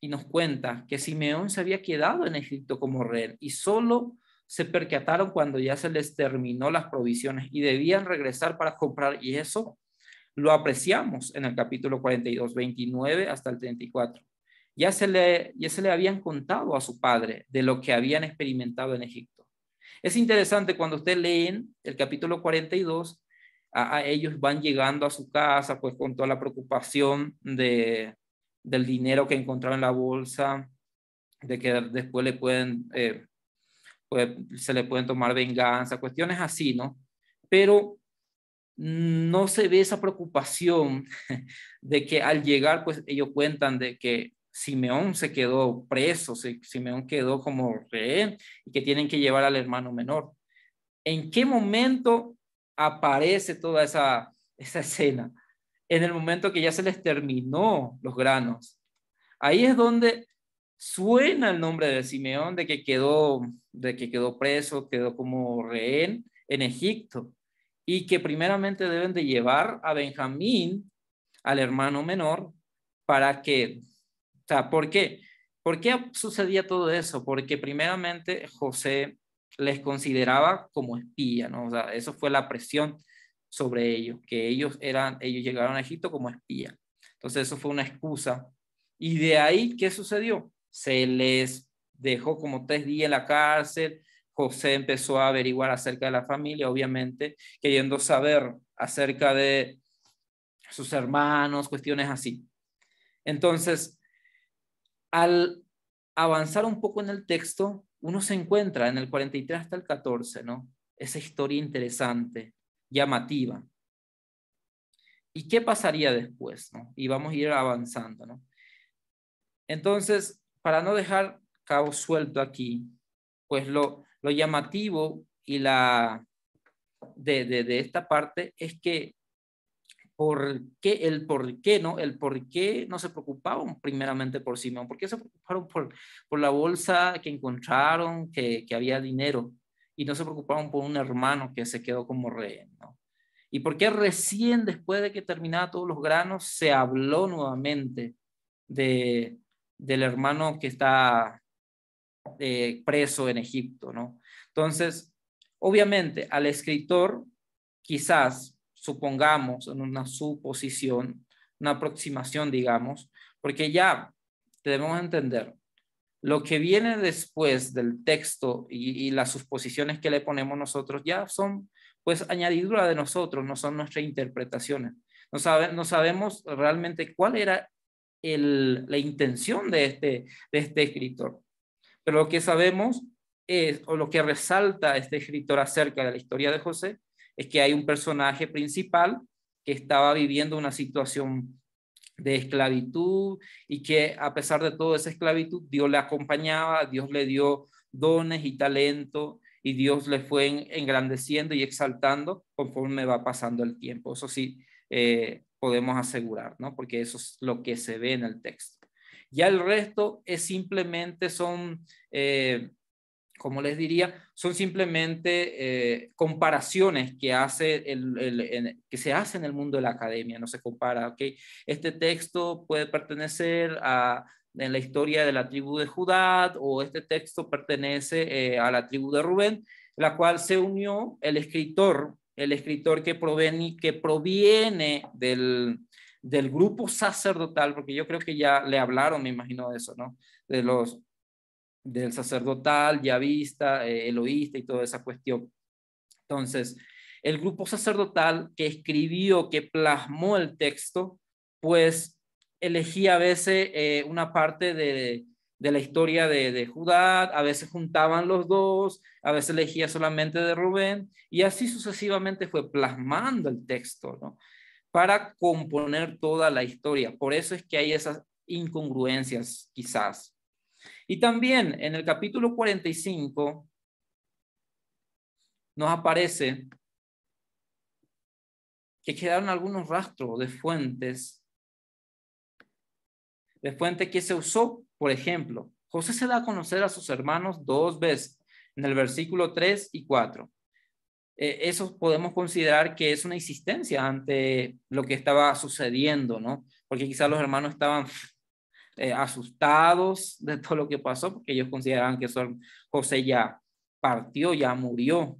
Speaker 2: y nos cuenta que Simeón se había quedado en Egipto como rey y solo se percataron cuando ya se les terminó las provisiones y debían regresar para comprar, y eso lo apreciamos en el capítulo 42, 29 hasta el 34. Ya se le habían contado a su padre de lo que habían experimentado en Egipto. Es interesante cuando ustedes leen el capítulo 42, a ellos van llegando a su casa pues con toda la preocupación del dinero que encontraron en la bolsa, de que después le se le pueden tomar venganza, cuestiones así, ¿no? Pero no se ve esa preocupación de que al llegar, pues ellos cuentan de que Simeón se quedó preso, Simeón quedó como rehén y que tienen que llevar al hermano menor. ¿En qué momento aparece toda esa escena? En el momento que ya se les terminó los granos. Ahí es donde suena el nombre de Simeón, de que quedó preso, quedó como rehén en Egipto, y que primeramente deben de llevar a Benjamín, al hermano menor, para que, o sea, ¿por qué? ¿Por qué sucedía todo eso? Porque primeramente José les consideraba como espía, ¿no? O sea, eso fue la presión sobre ellos, que ellos llegaron a Egipto como espía. Entonces eso fue una excusa. Y de ahí, ¿qué sucedió? Se les dejó como 3 días en la cárcel. José empezó a averiguar acerca de la familia, obviamente, queriendo saber acerca de sus hermanos, cuestiones así. Entonces, al avanzar un poco en el texto, uno se encuentra en el 43 hasta el 14, ¿no? Esa historia interesante, llamativa. ¿Y qué pasaría después, no? Y vamos a ir avanzando, ¿no? Entonces, para no dejar cabo suelto aquí, pues lo llamativo y de esta parte es que el por qué no se preocupaban primeramente por Simeón, por qué se preocuparon por la bolsa que encontraron, que había dinero, y no se preocuparon por un hermano que se quedó como rehén, ¿no? Y por qué recién después de que terminaba todos los granos se habló nuevamente del hermano que está preso en Egipto, ¿no? Entonces, obviamente, al escritor, quizás, supongamos, en una suposición, una aproximación, digamos, porque ya debemos entender, lo que viene después del texto y las suposiciones que le ponemos nosotros ya son, pues, añadidura de nosotros, no son nuestras interpretaciones. No sabemos realmente cuál era la intención de este escritor. Pero lo que sabemos es, o lo que resalta este escritor acerca de la historia de José, es que hay un personaje principal que estaba viviendo una situación de esclavitud y que a pesar de toda esa esclavitud, Dios le acompañaba, Dios le dio dones y talento y Dios le fue engrandeciendo y exaltando conforme va pasando el tiempo. Eso sí podemos asegurar, ¿no? Porque eso es lo que se ve en el texto. Ya el resto es simplemente como les diría, son simplemente comparaciones que que se hace en el mundo de la academia, no se compara, ¿ok? Este texto puede pertenecer en la historia de la tribu de Judá, o este texto pertenece a la tribu de Rubén, la cual se unió el escritor que proviene del grupo sacerdotal, porque yo creo que ya le hablaron, me imagino de eso, ¿no? Del sacerdotal, yavista, eloísta y toda esa cuestión. Entonces, el grupo sacerdotal que escribió, que plasmó el texto, pues elegía a veces una parte de la historia de Judá, a veces juntaban los dos, a veces elegía solamente de Rubén, y así sucesivamente fue plasmando el texto, ¿no? Para componer toda la historia. Por eso es que hay esas incongruencias, quizás. Y también en el capítulo 45 nos aparece que quedaron algunos rastros de fuentes que se usó, por ejemplo, José se da a conocer a sus hermanos 2 veces, en el versículo 3 y 4. Eso podemos considerar que es una insistencia ante lo que estaba sucediendo, ¿no? Porque quizás los hermanos estaban asustados de todo lo que pasó, porque ellos consideraban que José ya partió, ya murió.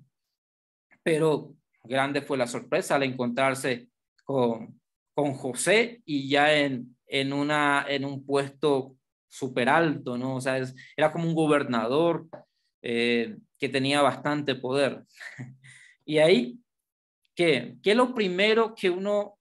Speaker 2: Pero grande fue la sorpresa al encontrarse con José y ya en un puesto súper alto, ¿no? O sea, era como un gobernador que tenía bastante poder. Y ahí, ¿qué es lo primero que uno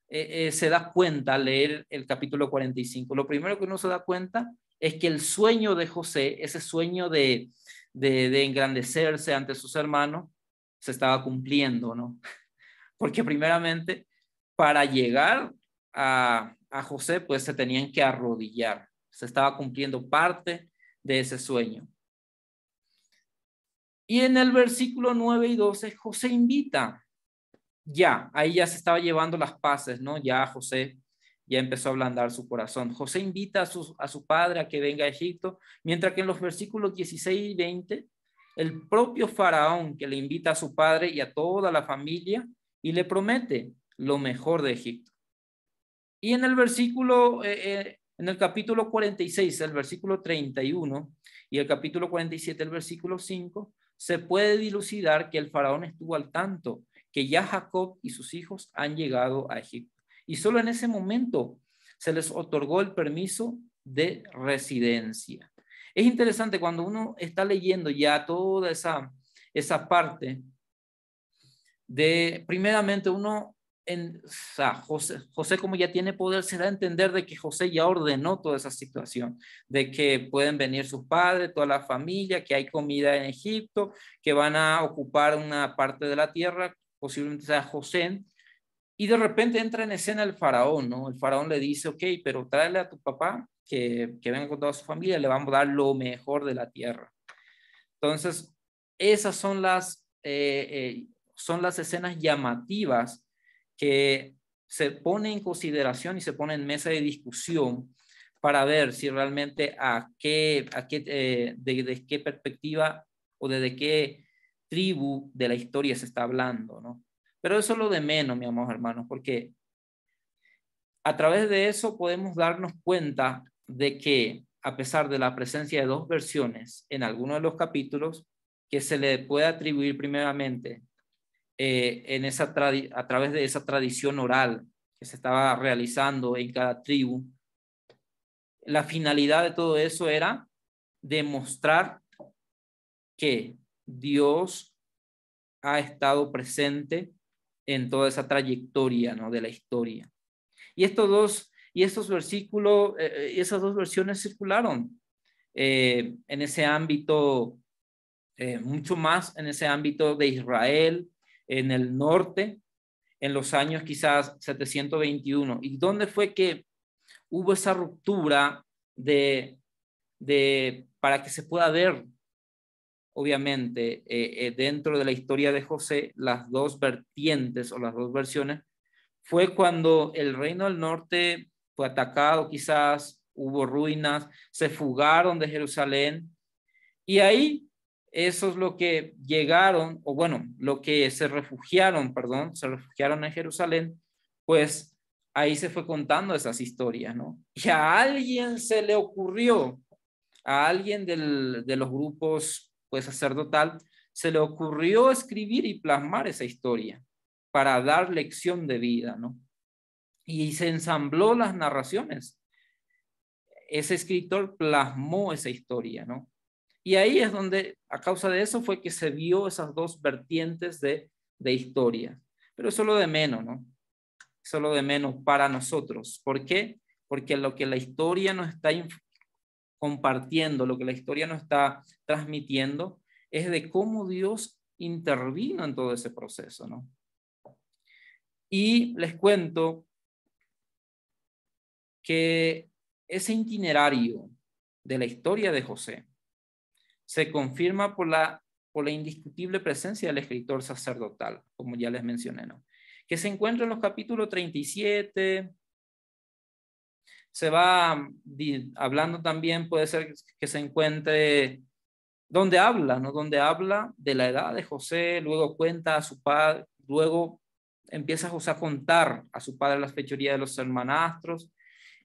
Speaker 2: se da cuenta al leer el capítulo 45? Lo primero que uno se da cuenta es que el sueño de José, ese sueño de engrandecerse ante sus hermanos, se estaba cumpliendo, ¿no? Porque primeramente, para llegar a José, pues se tenían que arrodillar. Se estaba cumpliendo parte de ese sueño. Y en el versículo 9 y 12, José invita. Ahí ya se estaba llevando las paces, ¿no? Ya José ya empezó a ablandar su corazón. José invita a su padre a que venga a Egipto, mientras que en los versículos 16 y 20, el propio faraón que le invita a su padre y a toda la familia y le promete lo mejor de Egipto. Y en el versículo, en el capítulo 46, el versículo 31 y el capítulo 47, el versículo 5, se puede dilucidar que el faraón estuvo al tanto que ya Jacob y sus hijos han llegado a Egipto. Y solo en ese momento se les otorgó el permiso de residencia. Es interesante cuando uno está leyendo ya toda esa parte de, primeramente uno, José como ya tiene poder, se da a entender de que José ya ordenó toda esa situación, de que pueden venir sus padres, toda la familia, que hay comida en Egipto, que van a ocupar una parte de la tierra, posiblemente sea José, y de repente entra en escena el faraón, ¿no? El faraón le dice, ok, pero tráele a tu papá, que venga con toda su familia, le vamos a dar lo mejor de la tierra. Entonces, esas son las escenas llamativas que se ponen en consideración y se ponen en mesa de discusión para ver si realmente de qué perspectiva o desde qué tribu de la historia se está hablando, ¿no? Pero eso es lo de menos, mi amor, hermanos, porque a través de eso podemos darnos cuenta de que a pesar de la presencia de 2 versiones en algunos de los capítulos, que se le puede atribuir primeramente a través de esa tradición oral que se estaba realizando en cada tribu, la finalidad de todo eso era demostrar que Dios ha estado presente en toda esa trayectoria, ¿no?, de la historia. Y estos versículos, esas 2 versiones circularon en ese ámbito, mucho más en ese ámbito de Israel, en el norte, en los años quizás 721. ¿Y dónde fue que hubo esa ruptura para que se pueda ver, obviamente, dentro de la historia de José, las 2 vertientes o las 2 versiones? Fue cuando el reino del norte fue atacado, quizás hubo ruinas, se fugaron de Jerusalén, y ahí eso es lo que llegaron, o bueno, lo que se refugiaron en Jerusalén, pues ahí se fue contando esas historias, ¿no? Y a alguien se le ocurrió, a alguien de los grupos pues sacerdotal, se le ocurrió escribir y plasmar esa historia para dar lección de vida, ¿no? Y se ensambló las narraciones. Ese escritor plasmó esa historia, ¿no? Y ahí es donde, a causa de eso, fue que se vio esas 2 vertientes de historia. Pero eso es lo de menos, ¿no? Eso es lo de menos para nosotros. ¿Por qué? Porque lo que la historia nos está compartiendo, lo que la historia nos está transmitiendo, es de cómo Dios intervino en todo ese proceso, ¿no? Y les cuento que ese itinerario de la historia de José se confirma por la indiscutible presencia del escritor sacerdotal, como ya les mencioné, ¿no?, que se encuentra en los capítulos 37, Se va hablando también, puede ser que se encuentre donde habla, ¿no? Donde habla de la edad de José, luego cuenta a su padre, luego empieza José a contar a su padre las fechorías de los hermanastros,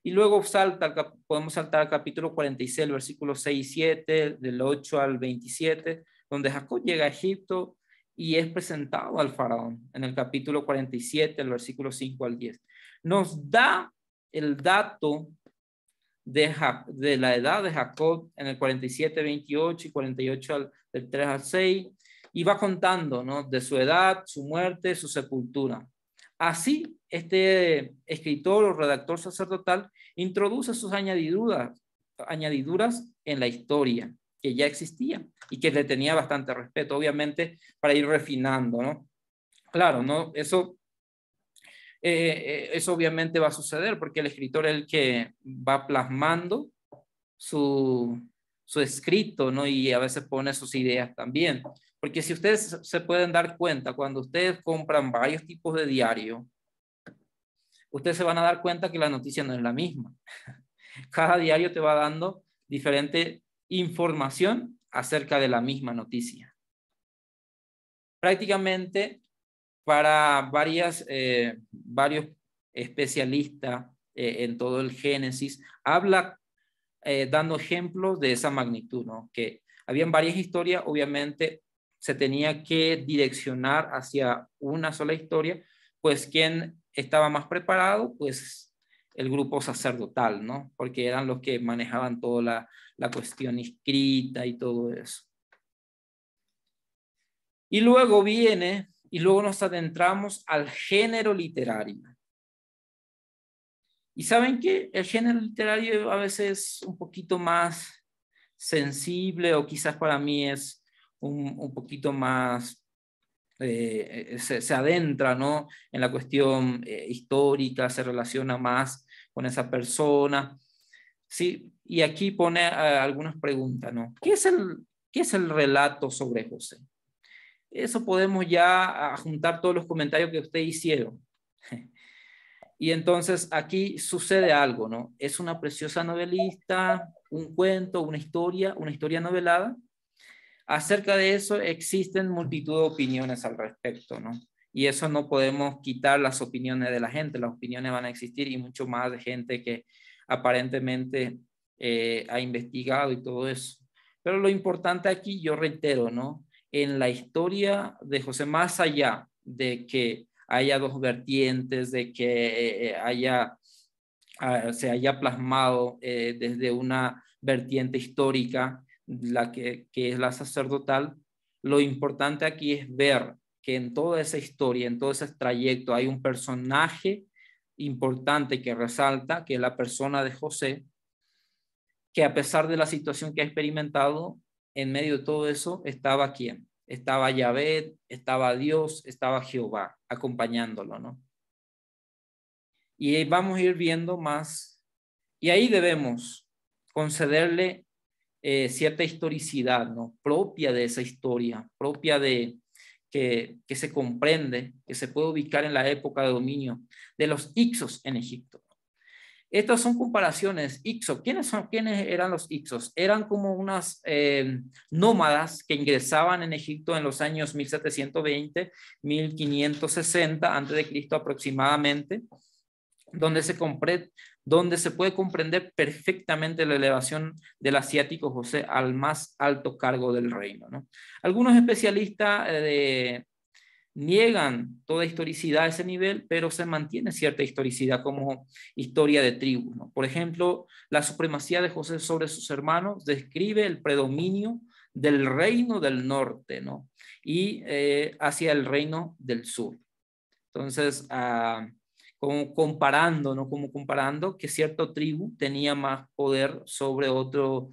Speaker 2: y luego podemos saltar al capítulo 46, el versículo 6 y 7, del 8 al 27, donde Jacob llega a Egipto y es presentado al faraón. En el capítulo 47, el versículo 5 al 10. Nos da el dato de la edad de Jacob en el 47, 28 y 48 del 3 al 6, y va contando, ¿no?, de su edad, su muerte, su sepultura. Así, este escritor o redactor sacerdotal introduce sus añadiduras en la historia que ya existía y que le tenía bastante respeto, obviamente, para ir refinando, ¿no? Claro, ¿no? Eso obviamente va a suceder porque el escritor es el que va plasmando su escrito, ¿no? Y a veces pone sus ideas también. Porque si ustedes se pueden dar cuenta, cuando ustedes compran varios tipos de diario, ustedes se van a dar cuenta que la noticia no es la misma. Cada diario te va dando diferente información acerca de la misma noticia. Prácticamente para varios especialistas en todo el Génesis, habla dando ejemplos de esa magnitud, ¿no? Que habían varias historias, obviamente se tenía que direccionar hacia una sola historia, pues quien estaba más preparado, pues el grupo sacerdotal, ¿no? Porque eran los que manejaban toda la cuestión escrita y todo eso. Y luego nos adentramos al género literario. Y saben que el género literario a veces es un poquito más sensible, o quizás para mí es un poquito más, se adentra, ¿no?, en la cuestión histórica, se relaciona más con esa persona. Sí, y aquí pone algunas preguntas, ¿no? ¿Qué es el relato sobre José? Eso podemos ya juntar todos los comentarios que ustedes hicieron. Y entonces aquí sucede algo, ¿no? Es una preciosa novelista, un cuento, una historia novelada. Acerca de eso existen multitud de opiniones al respecto, ¿no? Y eso no podemos quitar las opiniones de la gente, las opiniones van a existir, y mucho más de gente que aparentemente ha investigado y todo eso. Pero lo importante aquí, yo reitero, ¿no?, en la historia de José, más allá de que haya dos vertientes, de que se haya plasmado desde una vertiente histórica, la que es la sacerdotal, lo importante aquí es ver que en toda esa historia, en todo ese trayecto, hay un personaje importante que resalta, que es la persona de José, que a pesar de la situación que ha experimentado, en medio de todo eso estaba ¿quién? Estaba Yahvé, estaba Dios, estaba Jehová acompañándolo, ¿no? Y vamos a ir viendo más, y ahí debemos concederle cierta historicidad, ¿no?, propia de esa historia, propia de que se comprende, que se puede ubicar en la época de dominio de los Hicsos en Egipto. Estas son comparaciones. Hicsos, ¿quiénes eran los Hicsos? Eran como unas nómadas que ingresaban en Egipto en los años 1720, 1560 a.C. aproximadamente, donde se puede comprender perfectamente la elevación del asiático José al más alto cargo del reino, ¿no? Algunos especialistas niegan toda historicidad a ese nivel, pero se mantiene cierta historicidad como historia de tribus, ¿no? Por ejemplo, la supremacía de José sobre sus hermanos describe el predominio del reino del norte, ¿no?, y hacia el reino del sur. Entonces, como comparando que cierta tribu tenía más poder sobre otro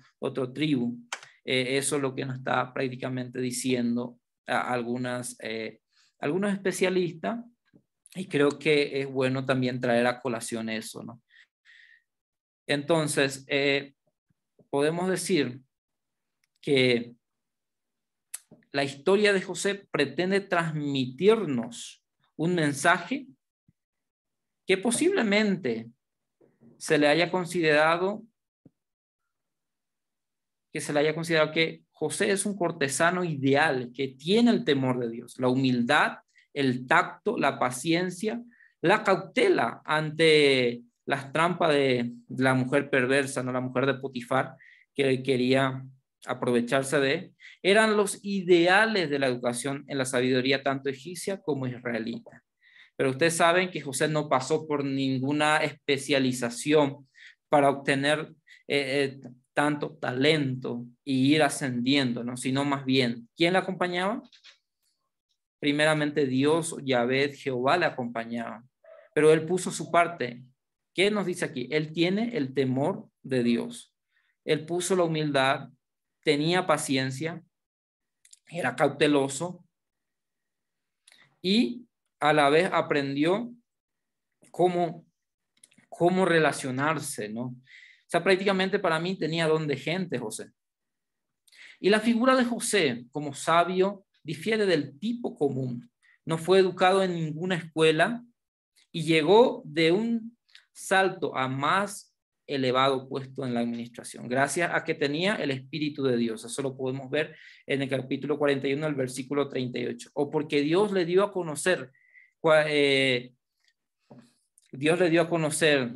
Speaker 2: tribu. Eso es lo que nos está prácticamente diciendo algunos especialistas, y creo que es bueno también traer a colación eso, ¿no? Entonces, podemos decir que la historia de José pretende transmitirnos un mensaje que posiblemente se le haya considerado que José es un cortesano ideal, que tiene el temor de Dios, la humildad, el tacto, la paciencia, la cautela ante las trampas de la mujer perversa, no la mujer de Potifar, que quería aprovecharse de él. Eran los ideales de la educación en la sabiduría tanto egipcia como israelita. Pero ustedes saben que José no pasó por ninguna especialización para obtener tanto talento y ir ascendiendo, ¿no? Sino más bien, ¿quién le acompañaba? Primeramente Dios, Yahvé, Jehová le acompañaba. Pero él puso su parte. ¿Qué nos dice aquí? Él tiene el temor de Dios. Él puso la humildad, tenía paciencia, era cauteloso y a la vez aprendió cómo relacionarse, ¿no? O sea, prácticamente para mí tenía don de gente José. Y la figura de José como sabio difiere del tipo común. No fue educado en ninguna escuela y llegó de un salto a más elevado puesto en la administración, gracias a que tenía el Espíritu de Dios. Eso lo podemos ver en el capítulo 41, el versículo 38. O porque Dios le dio a conocer, o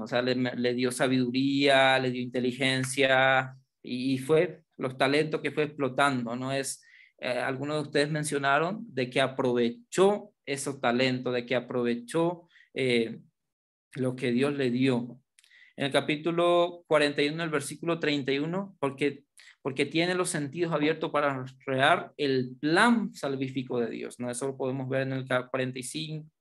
Speaker 2: sea, le dio sabiduría, le dio inteligencia y fue los talentos que fue explotando, ¿no? Algunos de ustedes mencionaron de que aprovechó esos talentos, de que aprovechó lo que Dios le dio. En el capítulo 41, el versículo 31, porque tiene los sentidos abiertos para crear el plan salvífico de Dios, ¿no? Eso lo podemos ver en el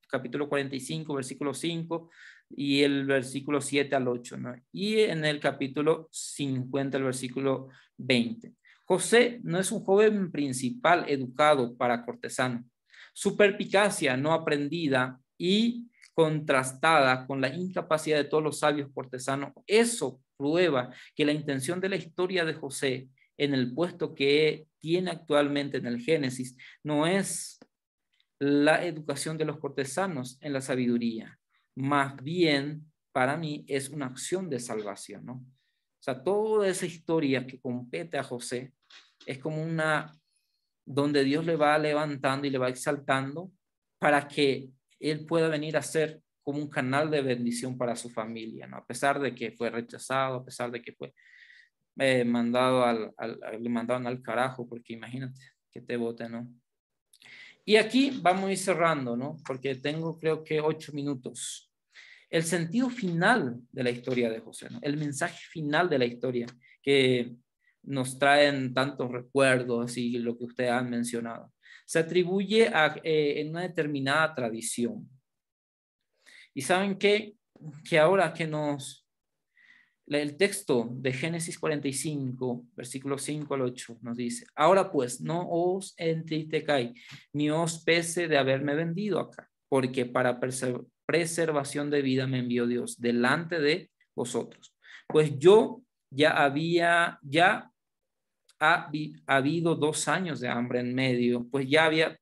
Speaker 2: capítulo 45, versículo 5 y el versículo 7 al 8, ¿no? Y en el capítulo 50, el versículo 20. José no es un joven principal educado para cortesano. Su perspicacia no aprendida y contrastada con la incapacidad de todos los sabios cortesanos, eso prueba que la intención de la historia de José en el puesto que tiene actualmente en el Génesis no es la educación de los cortesanos en la sabiduría, más bien para mí es una acción de salvación, ¿no? O sea, toda esa historia que compete a José es como donde Dios le va levantando y le va exaltando para que él pueda venir a ser como un canal de bendición para su familia, ¿no? A pesar de que fue rechazado, a pesar de que fue le mandaron al carajo, porque imagínate que te voten, ¿no? Y aquí vamos a ir cerrando, ¿no? Porque tengo creo que 8 minutos. El sentido final de la historia de José, ¿no? El mensaje final de la historia que nos traen tantos recuerdos y lo que ustedes han mencionado, se atribuye en una determinada tradición. Y saben que ahora que el texto de Génesis 45, versículos 5 al 8, nos dice: ahora pues, no os entristezcáis, ni os pese de haberme vendido acá, porque para preservación de vida me envió Dios delante de vosotros. Pues yo ha habido 2 años de hambre en medio, pues ya había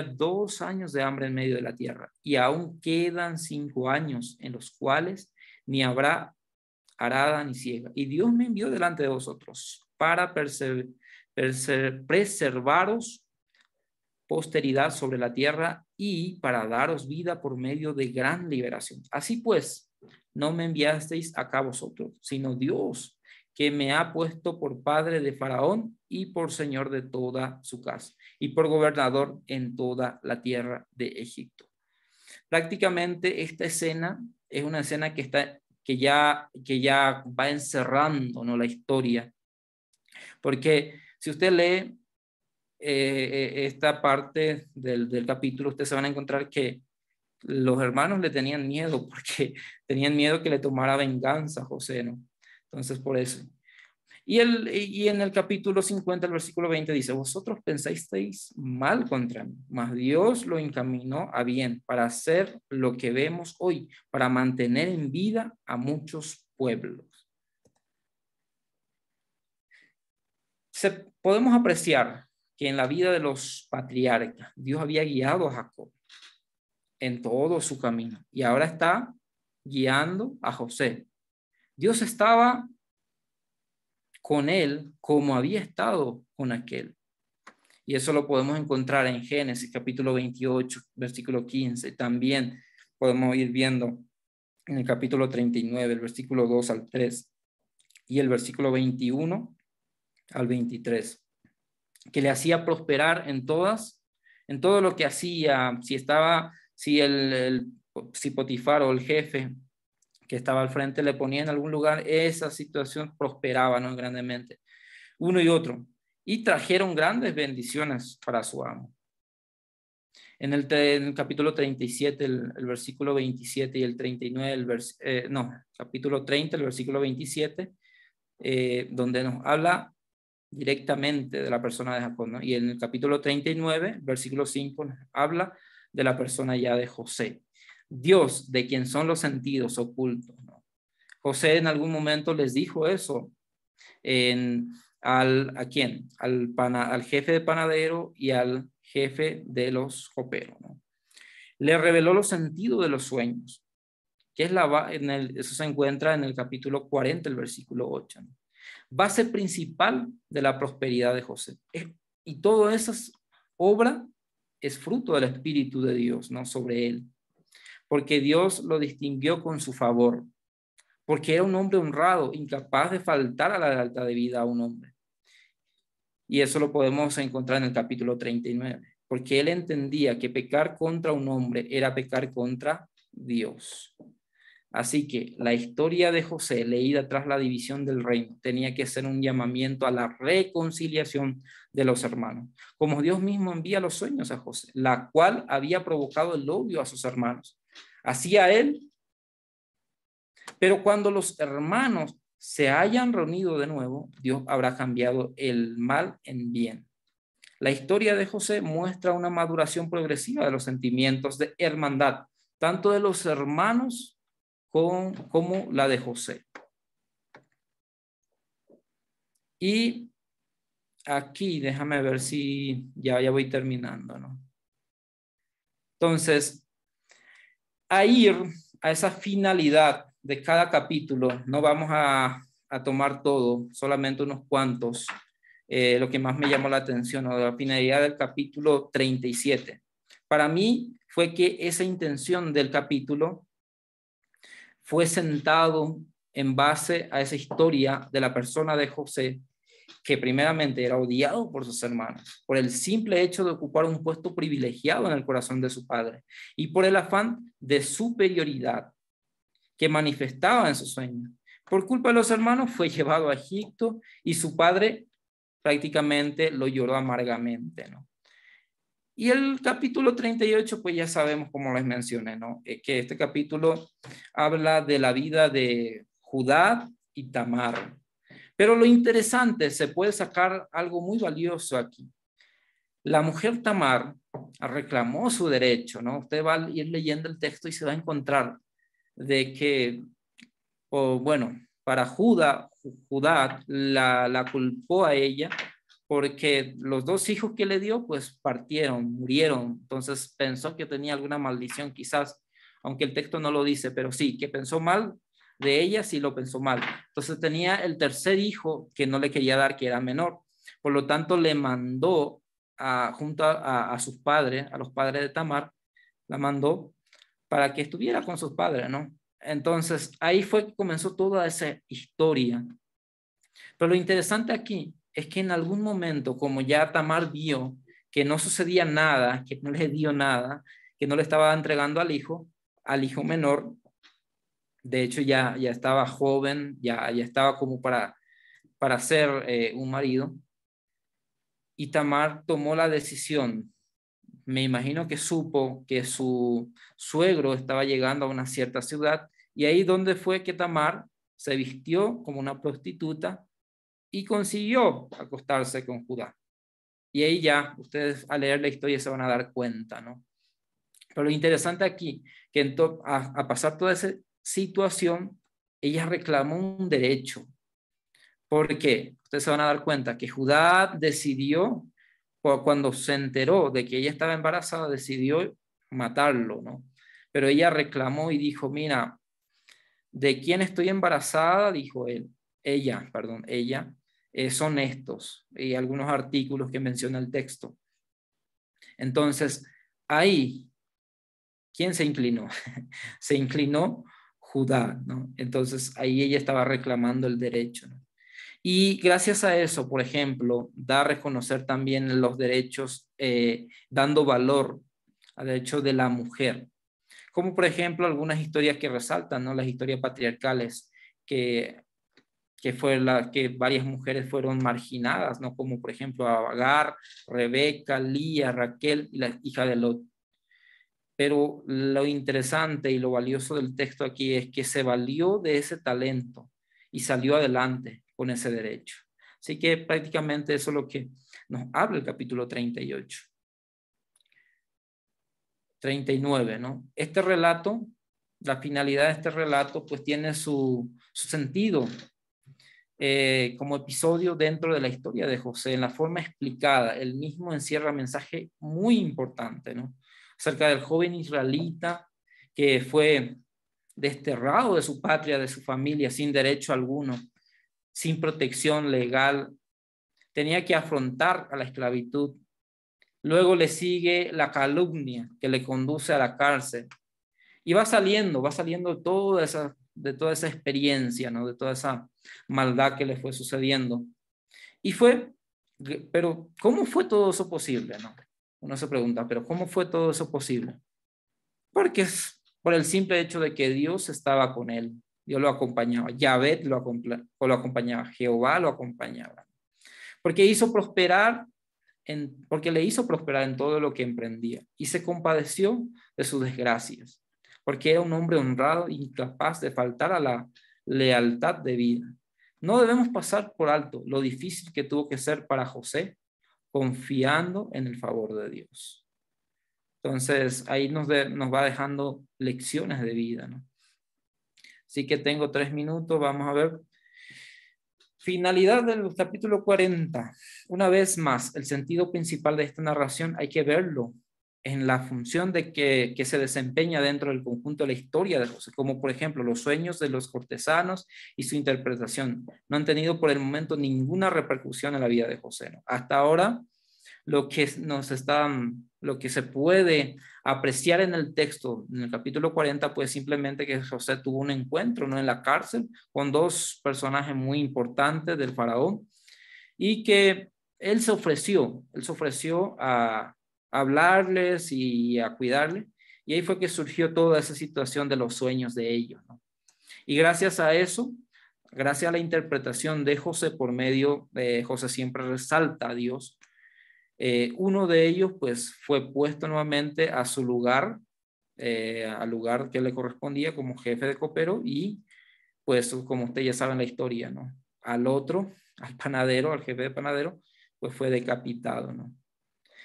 Speaker 2: 2 años de hambre en medio de la tierra, y aún quedan 5 años en los cuales ni habrá arada ni siega. Y Dios me envió delante de vosotros para preservaros posteridad sobre la tierra y para daros vida por medio de gran liberación. Así pues, no me enviasteis acá vosotros, sino Dios, que me ha puesto por padre de Faraón y por señor de toda su casa y por gobernador en toda la tierra de Egipto. Prácticamente esta escena es una escena que ya va encerrando, ¿no?, la historia, porque si usted lee esta parte del capítulo, ustedes se van a encontrar que los hermanos le tenían miedo, porque tenían miedo que le tomara venganza a José, ¿no? Entonces, por eso. Y en el capítulo 50, el versículo 20 dice: vosotros pensasteis mal contra mí, mas Dios lo encaminó a bien para hacer lo que vemos hoy, para mantener en vida a muchos pueblos. Podemos apreciar que en la vida de los patriarcas, Dios había guiado a Jacob en todo su camino, y ahora está guiando a José. Dios estaba con él como había estado con aquel. Y eso lo podemos encontrar en Génesis capítulo 28, versículo 15. También podemos ir viendo en el capítulo 39, el versículo 2 al 3 y el versículo 21 al 23, que le hacía prosperar en todo lo que hacía. Si Potifar o el jefe que estaba al frente le ponía en algún lugar, esa situación prosperaba, ¿no?, grandemente, uno y otro, y trajeron grandes bendiciones para su amo. En el capítulo 37, el versículo 27 y el 39, capítulo 30, el versículo 27, donde nos habla directamente de la persona de Jacob, ¿no? Y en el capítulo 39, versículo 5, nos habla de la persona ya de José. Dios, de quien son los sentidos ocultos, ¿no? José en algún momento les dijo eso ¿a quién? Al jefe de panadero y al jefe de los joperos, ¿no? Le reveló los sentidos de los sueños, que es eso se encuentra en el capítulo 40, el versículo 8, ¿no? Base principal de la prosperidad de José. Y toda esa obra es fruto del Espíritu de Dios, ¿no?, sobre él. Porque Dios lo distinguió con su favor. Porque era un hombre honrado, incapaz de faltar a la lealtad de vida a un hombre. Y eso lo podemos encontrar en el capítulo 39. Porque él entendía que pecar contra un hombre era pecar contra Dios. Así que la historia de José, leída tras la división del reino, tenía que ser un llamamiento a la reconciliación de los hermanos. Como Dios mismo envía los sueños a José, la cual había provocado el odio a sus hermanos. Así a él. Pero cuando los hermanos se hayan reunido de nuevo, Dios habrá cambiado el mal en bien. La historia de José muestra una maduración progresiva de los sentimientos de hermandad, tanto de los hermanos como la de José. Y aquí, déjame ver si ya voy terminando, ¿no? Entonces, a ir a esa finalidad de cada capítulo, no vamos a tomar todo, solamente unos cuantos, lo que más me llamó la atención, ¿no?, de la finalidad del capítulo 37. Para mí fue que esa intención del capítulo fue sentado en base a esa historia de la persona de José, que primeramente era odiado por sus hermanos, por el simple hecho de ocupar un puesto privilegiado en el corazón de su padre, y por el afán de superioridad que manifestaba en sus sueños. Por culpa de los hermanos fue llevado a Egipto y su padre prácticamente lo lloró amargamente, ¿no? Y el capítulo 38, pues ya sabemos, como les mencioné, ¿no?, que este capítulo habla de la vida de Judá y Tamar. Pero lo interesante, se puede sacar algo muy valioso aquí. La mujer Tamar reclamó su derecho, ¿no? Usted va a ir leyendo el texto y se va a encontrar de que, para Judá la culpó a ella, porque los dos hijos que le dio, pues partieron, murieron. Entonces pensó que tenía alguna maldición, quizás, aunque el texto no lo dice, pero sí, que pensó mal de ella, sí lo pensó mal. Entonces tenía el tercer hijo que no le quería dar, que era menor. Por lo tanto, le mandó junto a sus padres, a los padres de Tamar, la mandó para que estuviera con sus padres, ¿no? Entonces, ahí fue que comenzó toda esa historia. Pero lo interesante aquí es que en algún momento, como ya Tamar vio que no sucedía nada, que no le dio nada, que no le estaba entregando al hijo menor, de hecho ya estaba joven, ya estaba como para ser un marido, y Tamar tomó la decisión. Me imagino que supo que su suegro estaba llegando a una cierta ciudad, y ahí donde fue que Tamar se vistió como una prostituta y consiguió acostarse con Judá. Y ahí ya, ustedes al leer la historia se van a dar cuenta, ¿no? Pero lo interesante aquí, que a pasar toda esa situación, ella reclamó un derecho. ¿Por qué? Ustedes se van a dar cuenta que Judá decidió, cuando se enteró de que ella estaba embarazada, decidió matarlo, ¿no? Pero ella reclamó y dijo, mira, ¿De quién estoy embarazada? Dijo ella, son estos, y algunos artículos que menciona el texto. Entonces, ahí, ¿quién se inclinó? Se inclinó Judá, ¿no? Entonces, ahí ella estaba reclamando el derecho, ¿no? Y gracias a eso, por ejemplo, da a reconocer también los derechos, dando valor al derecho de la mujer. Como por ejemplo algunas historias que resaltan, ¿no? Las historias patriarcales, que varias mujeres fueron marginadas, ¿no? Como por ejemplo Agar, Rebeca, Lía, Raquel y la hija de Lot. Pero lo interesante y lo valioso del texto aquí es que se valió de ese talento y salió adelante con ese derecho. Así que prácticamente eso es lo que nos habla el capítulo 38. 39, ¿no? Este relato, la finalidad de este relato, pues tiene su sentido como episodio dentro de la historia de José, en la forma explicada. El mismo encierra mensaje muy importante, ¿no? Acerca del joven israelita que fue desterrado de su patria, de su familia, sin derecho alguno, sin protección legal, tenía que afrontar a la esclavitud. Luego le sigue la calumnia que le conduce a la cárcel. Y va saliendo de toda esa experiencia, ¿no? De toda esa maldad que le fue sucediendo. Pero ¿cómo fue todo eso posible, no? Uno se pregunta, ¿pero cómo fue todo eso posible? Porque es por el simple hecho de que Dios estaba con él. Dios lo acompañaba. Yahvé lo acompañaba. Jehová lo acompañaba. Porque le hizo prosperar en todo lo que emprendía y se compadeció de sus desgracias, porque era un hombre honrado e incapaz de faltar a la lealtad de vida. No debemos pasar por alto lo difícil que tuvo que ser para José, confiando en el favor de Dios. Entonces, ahí nos va dejando lecciones de vida, ¿no? Así que tengo 3 minutos, vamos a ver. Finalidad del capítulo 40. Una vez más, el sentido principal de esta narración hay que verlo en la función de que se desempeña dentro del conjunto de la historia de José, como por ejemplo los sueños de los cortesanos y su interpretación. No han tenido por el momento ninguna repercusión en la vida de José, ¿no? Hasta ahora, lo que se puede apreciar en el texto, en el capítulo 40, pues simplemente que José tuvo un encuentro, ¿no? En la cárcel con 2 personajes muy importantes del faraón y que él se ofreció a hablarles y a cuidarles, y ahí fue que surgió toda esa situación de los sueños de ellos, ¿no? Y gracias a eso, gracias a la interpretación de José por medio de José siempre resalta a Dios. Uno de ellos pues fue puesto nuevamente a su lugar, al lugar que le correspondía como jefe de copero, y pues como ustedes ya saben la historia, ¿no? Al otro, al jefe de panadero, pues fue decapitado, ¿no?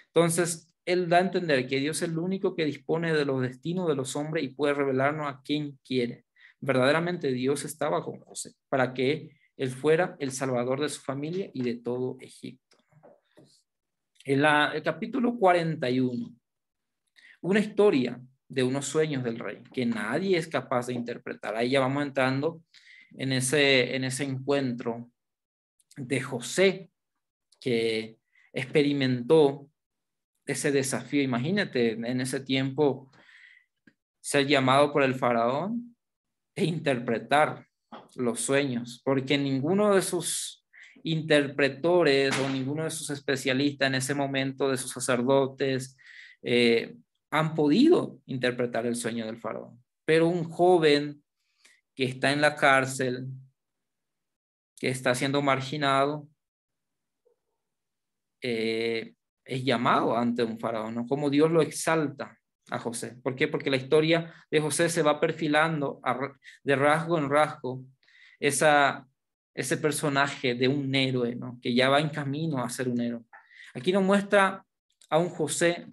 Speaker 2: Entonces, él da a entender que Dios es el único que dispone de los destinos de los hombres y puede revelarnos a quien quiere. Verdaderamente Dios estaba con José para que él fuera el salvador de su familia y de todo Egipto. El capítulo 41, una historia de unos sueños del rey que nadie es capaz de interpretar. Ahí ya vamos entrando en ese encuentro de José que experimentó ese desafío. Imagínate en ese tiempo ser llamado por el faraón e interpretar los sueños, porque ninguno de sus interpretores o ninguno de sus especialistas en ese momento, de sus sacerdotes, han podido interpretar el sueño del faraón. Pero un joven que está en la cárcel, que está siendo marginado, es llamado ante un faraón, ¿no? Como Dios lo exalta a José. ¿Por qué? Porque la historia de José se va perfilando de rasgo en rasgo ese personaje de un héroe, ¿no? Que ya va en camino a ser un héroe. Aquí nos muestra a un José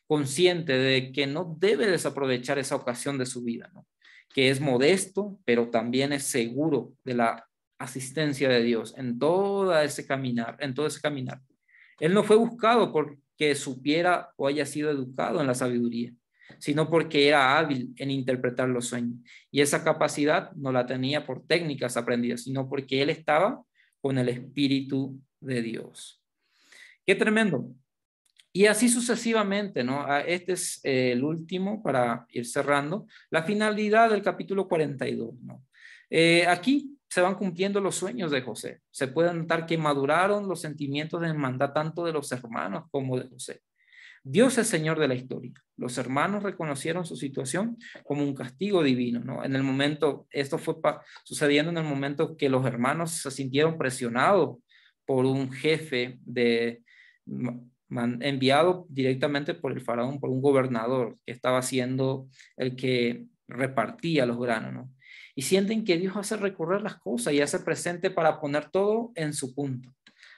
Speaker 2: consciente de que no debe desaprovechar esa ocasión de su vida, ¿no? Que es modesto, pero también es seguro de la asistencia de Dios en todo ese caminar. Él no fue buscado porque supiera o haya sido educado en la sabiduría, sino porque era hábil en interpretar los sueños. Y esa capacidad no la tenía por técnicas aprendidas, sino porque él estaba con el Espíritu de Dios. ¡Qué tremendo! Y así sucesivamente, ¿no? Este es el último para ir cerrando. La finalidad del capítulo 42, ¿no? Aquí se van cumpliendo los sueños de José. Se puede notar que maduraron los sentimientos de hermandad tanto de los hermanos como de José. Dios es Señor de la historia. Los hermanos reconocieron su situación como un castigo divino, ¿no? En el momento, esto fue sucediendo en el momento que los hermanos se sintieron presionados por un jefe enviado directamente por el faraón, por un gobernador que estaba siendo el que repartía los granos, ¿no? Y sienten que Dios hace recorrer las cosas y hace presente para poner todo en su punto,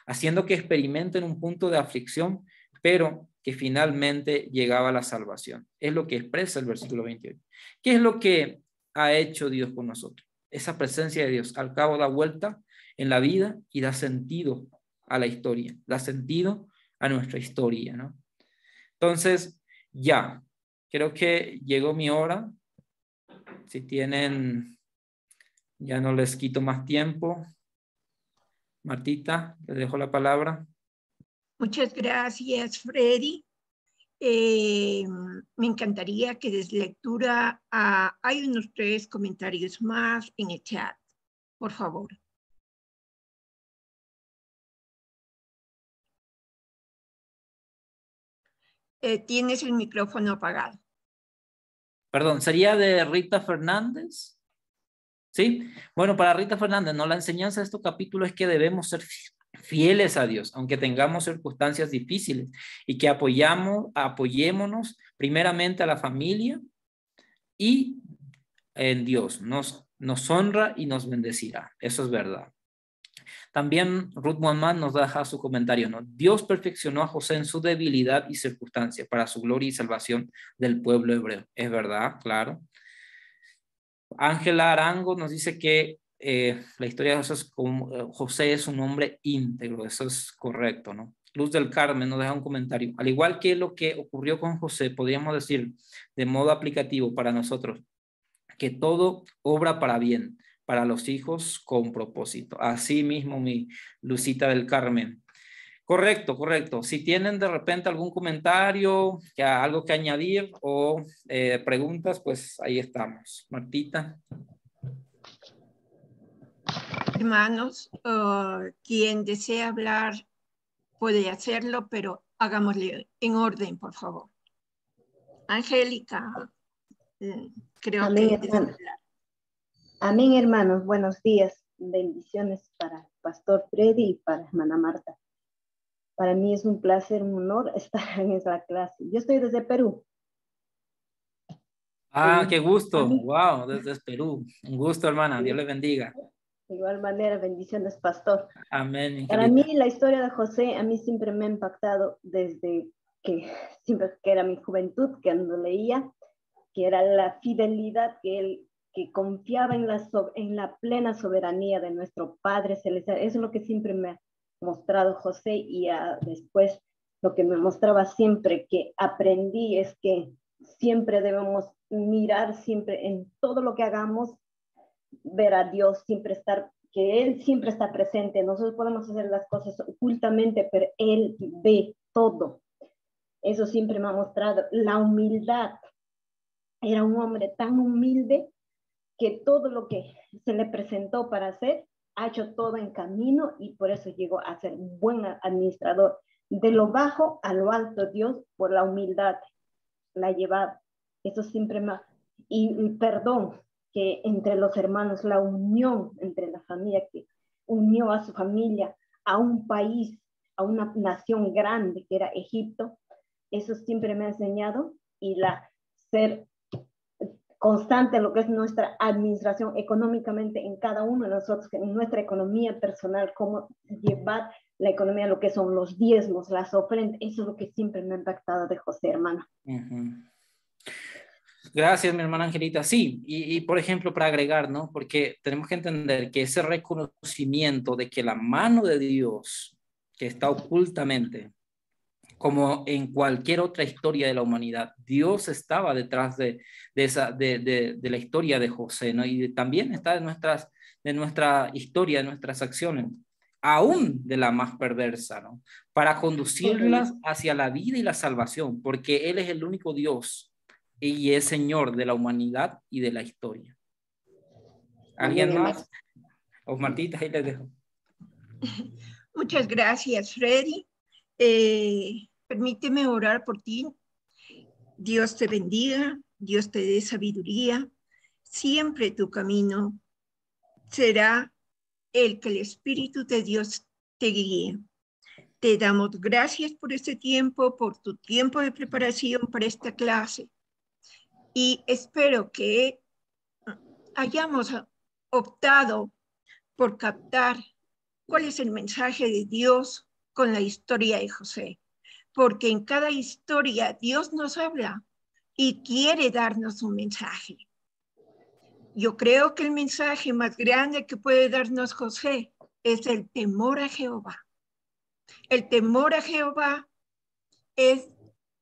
Speaker 2: haciendo que experimenten un punto de aflicción, pero que finalmente llegaba la salvación. Es lo que expresa el versículo 28. ¿Qué es lo que ha hecho Dios con nosotros? Esa presencia de Dios al cabo da vuelta en la vida y da sentido a la historia, da sentido a nuestra historia, ¿no? Entonces, ya, creo que llegó mi hora. Si tienen, ya no les quito más tiempo. Martita, te dejo la palabra.
Speaker 1: Muchas gracias, Freddy. Me encantaría que des lectura a... Hay unos 3 comentarios más en el chat, por favor. Tienes el micrófono apagado.
Speaker 2: Perdón, ¿sería de Rita Fernández? ¿Sí? Bueno, para Rita Fernández, ¿no? La enseñanza de estos capítulos es que debemos ser fieles a Dios, aunque tengamos circunstancias difíciles, y que apoyémonos primeramente a la familia y en Dios. Nos honra y nos bendecirá. Eso es verdad. También Ruth Muhammad nos deja su comentario, ¿no? Dios perfeccionó a José en su debilidad y circunstancia para su gloria y salvación del pueblo hebreo. Es verdad, claro. Ángela Arango nos dice que la historia de José es un hombre íntegro. Eso es correcto, ¿no? Luz del Carmen nos deja un comentario. Al igual que lo que ocurrió con José, podríamos decir de modo aplicativo para nosotros que todo obra para bien, para los hijos con propósito. Así mismo, mi Lucita del Carmen. Correcto, correcto. Si tienen de repente algún comentario, algo que añadir o preguntas, pues ahí estamos. Martita.
Speaker 1: Hermanos, quien desea hablar puede hacerlo, pero hagámosle en orden, por favor. Angélica, creo
Speaker 8: Amén,
Speaker 1: que
Speaker 8: hermano. Amén, hermanos. Buenos días. Bendiciones para Pastor Freddy y para hermana Marta. Para mí es un placer, un honor estar en esa clase. Yo estoy desde Perú.
Speaker 2: Ah, qué gusto. Wow, desde Perú. Un gusto, hermana. Dios le bendiga.
Speaker 8: De igual manera, bendiciones, pastor.
Speaker 2: Amén.
Speaker 8: Para mí, la historia de José, a mí siempre me ha impactado desde que era mi juventud, que cuando leía, que era la fidelidad que él, que confiaba en la plena soberanía de nuestro Padre Celestial. Eso es lo que siempre me ha mostrado José, y después lo que me mostraba siempre que aprendí es que siempre debemos mirar siempre en todo lo que hagamos, ver a Dios, siempre estar, que Él siempre está presente. Nosotros podemos hacer las cosas ocultamente, pero Él ve todo. Eso siempre me ha mostrado la humildad. Era un hombre tan humilde que todo lo que se le presentó para hacer, ha hecho todo en camino, y por eso llegó a ser un buen administrador. De lo bajo a lo alto, Dios, por la humildad, la llevaba. Eso siempre más. Y perdón, que entre los hermanos, la unión entre la familia, que unió a su familia, a un país, a una nación grande que era Egipto, eso siempre me ha enseñado, y ser constante en lo que es nuestra administración económicamente en cada uno de nosotros, en nuestra economía personal, cómo llevar la economía, lo que son los diezmos, las ofrendas. Eso es lo que siempre me ha impactado de José, hermano.
Speaker 2: Gracias, mi hermana Angelita. Sí, y por ejemplo, para agregar, ¿no? Porque tenemos que entender que ese reconocimiento de que la mano de Dios, que está ocultamente, como en cualquier otra historia de la humanidad. Dios estaba detrás de la historia de José, ¿no? Y también está de nuestra historia, de nuestras acciones, aún de la más perversa, ¿no? Para conducirlas hacia la vida y la salvación, porque Él es el único Dios y es Señor de la humanidad y de la historia. ¿Alguien más? O Martita, ahí les dejo.
Speaker 1: Muchas gracias, Freddy. Permíteme orar por ti. Dios te bendiga, Dios te dé sabiduría. Siempre tu camino será el que el Espíritu de Dios te guíe. Te damos gracias por este tiempo, por tu tiempo de preparación para esta clase. Y espero que hayamos optado por captar cuál es el mensaje de Dios con la historia de José. Porque en cada historia Dios nos habla y quiere darnos un mensaje. Yo creo que el mensaje más grande que puede darnos José es el temor a Jehová. El temor a Jehová es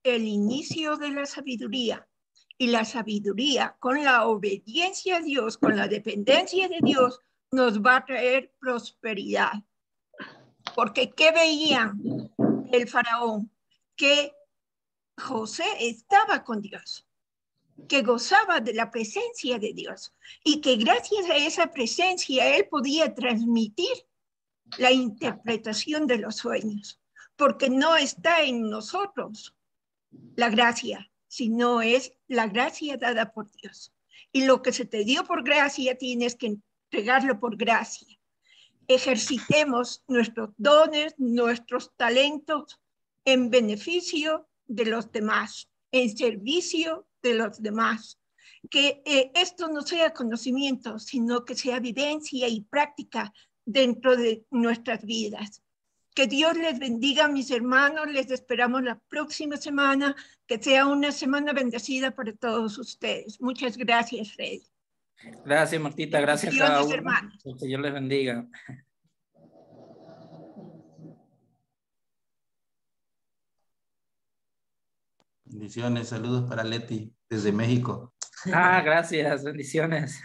Speaker 1: el inicio de la sabiduría. Y la sabiduría, con la obediencia a Dios, con la dependencia de Dios, nos va a traer prosperidad. Porque ¿qué veían el faraón? Que José estaba con Dios, que gozaba de la presencia de Dios y que gracias a esa presencia él podía transmitir la interpretación de los sueños, porque no está en nosotros la gracia, sino es la gracia dada por Dios. Y lo que se te dio por gracia tienes que entregarlo por gracia. Ejercitemos nuestros dones, nuestros talentos en beneficio de los demás, en servicio de los demás. Que esto no sea conocimiento, sino que sea vivencia y práctica dentro de nuestras vidas. Que Dios les bendiga, mis hermanos. Les esperamos la próxima semana. Que sea una semana bendecida para todos ustedes. Muchas gracias, Freddy.
Speaker 2: Gracias, Martita. Gracias a cada uno. Hermanos. Que el Señor les bendiga.
Speaker 10: Bendiciones, saludos para Leti desde México.
Speaker 2: Gracias, bendiciones.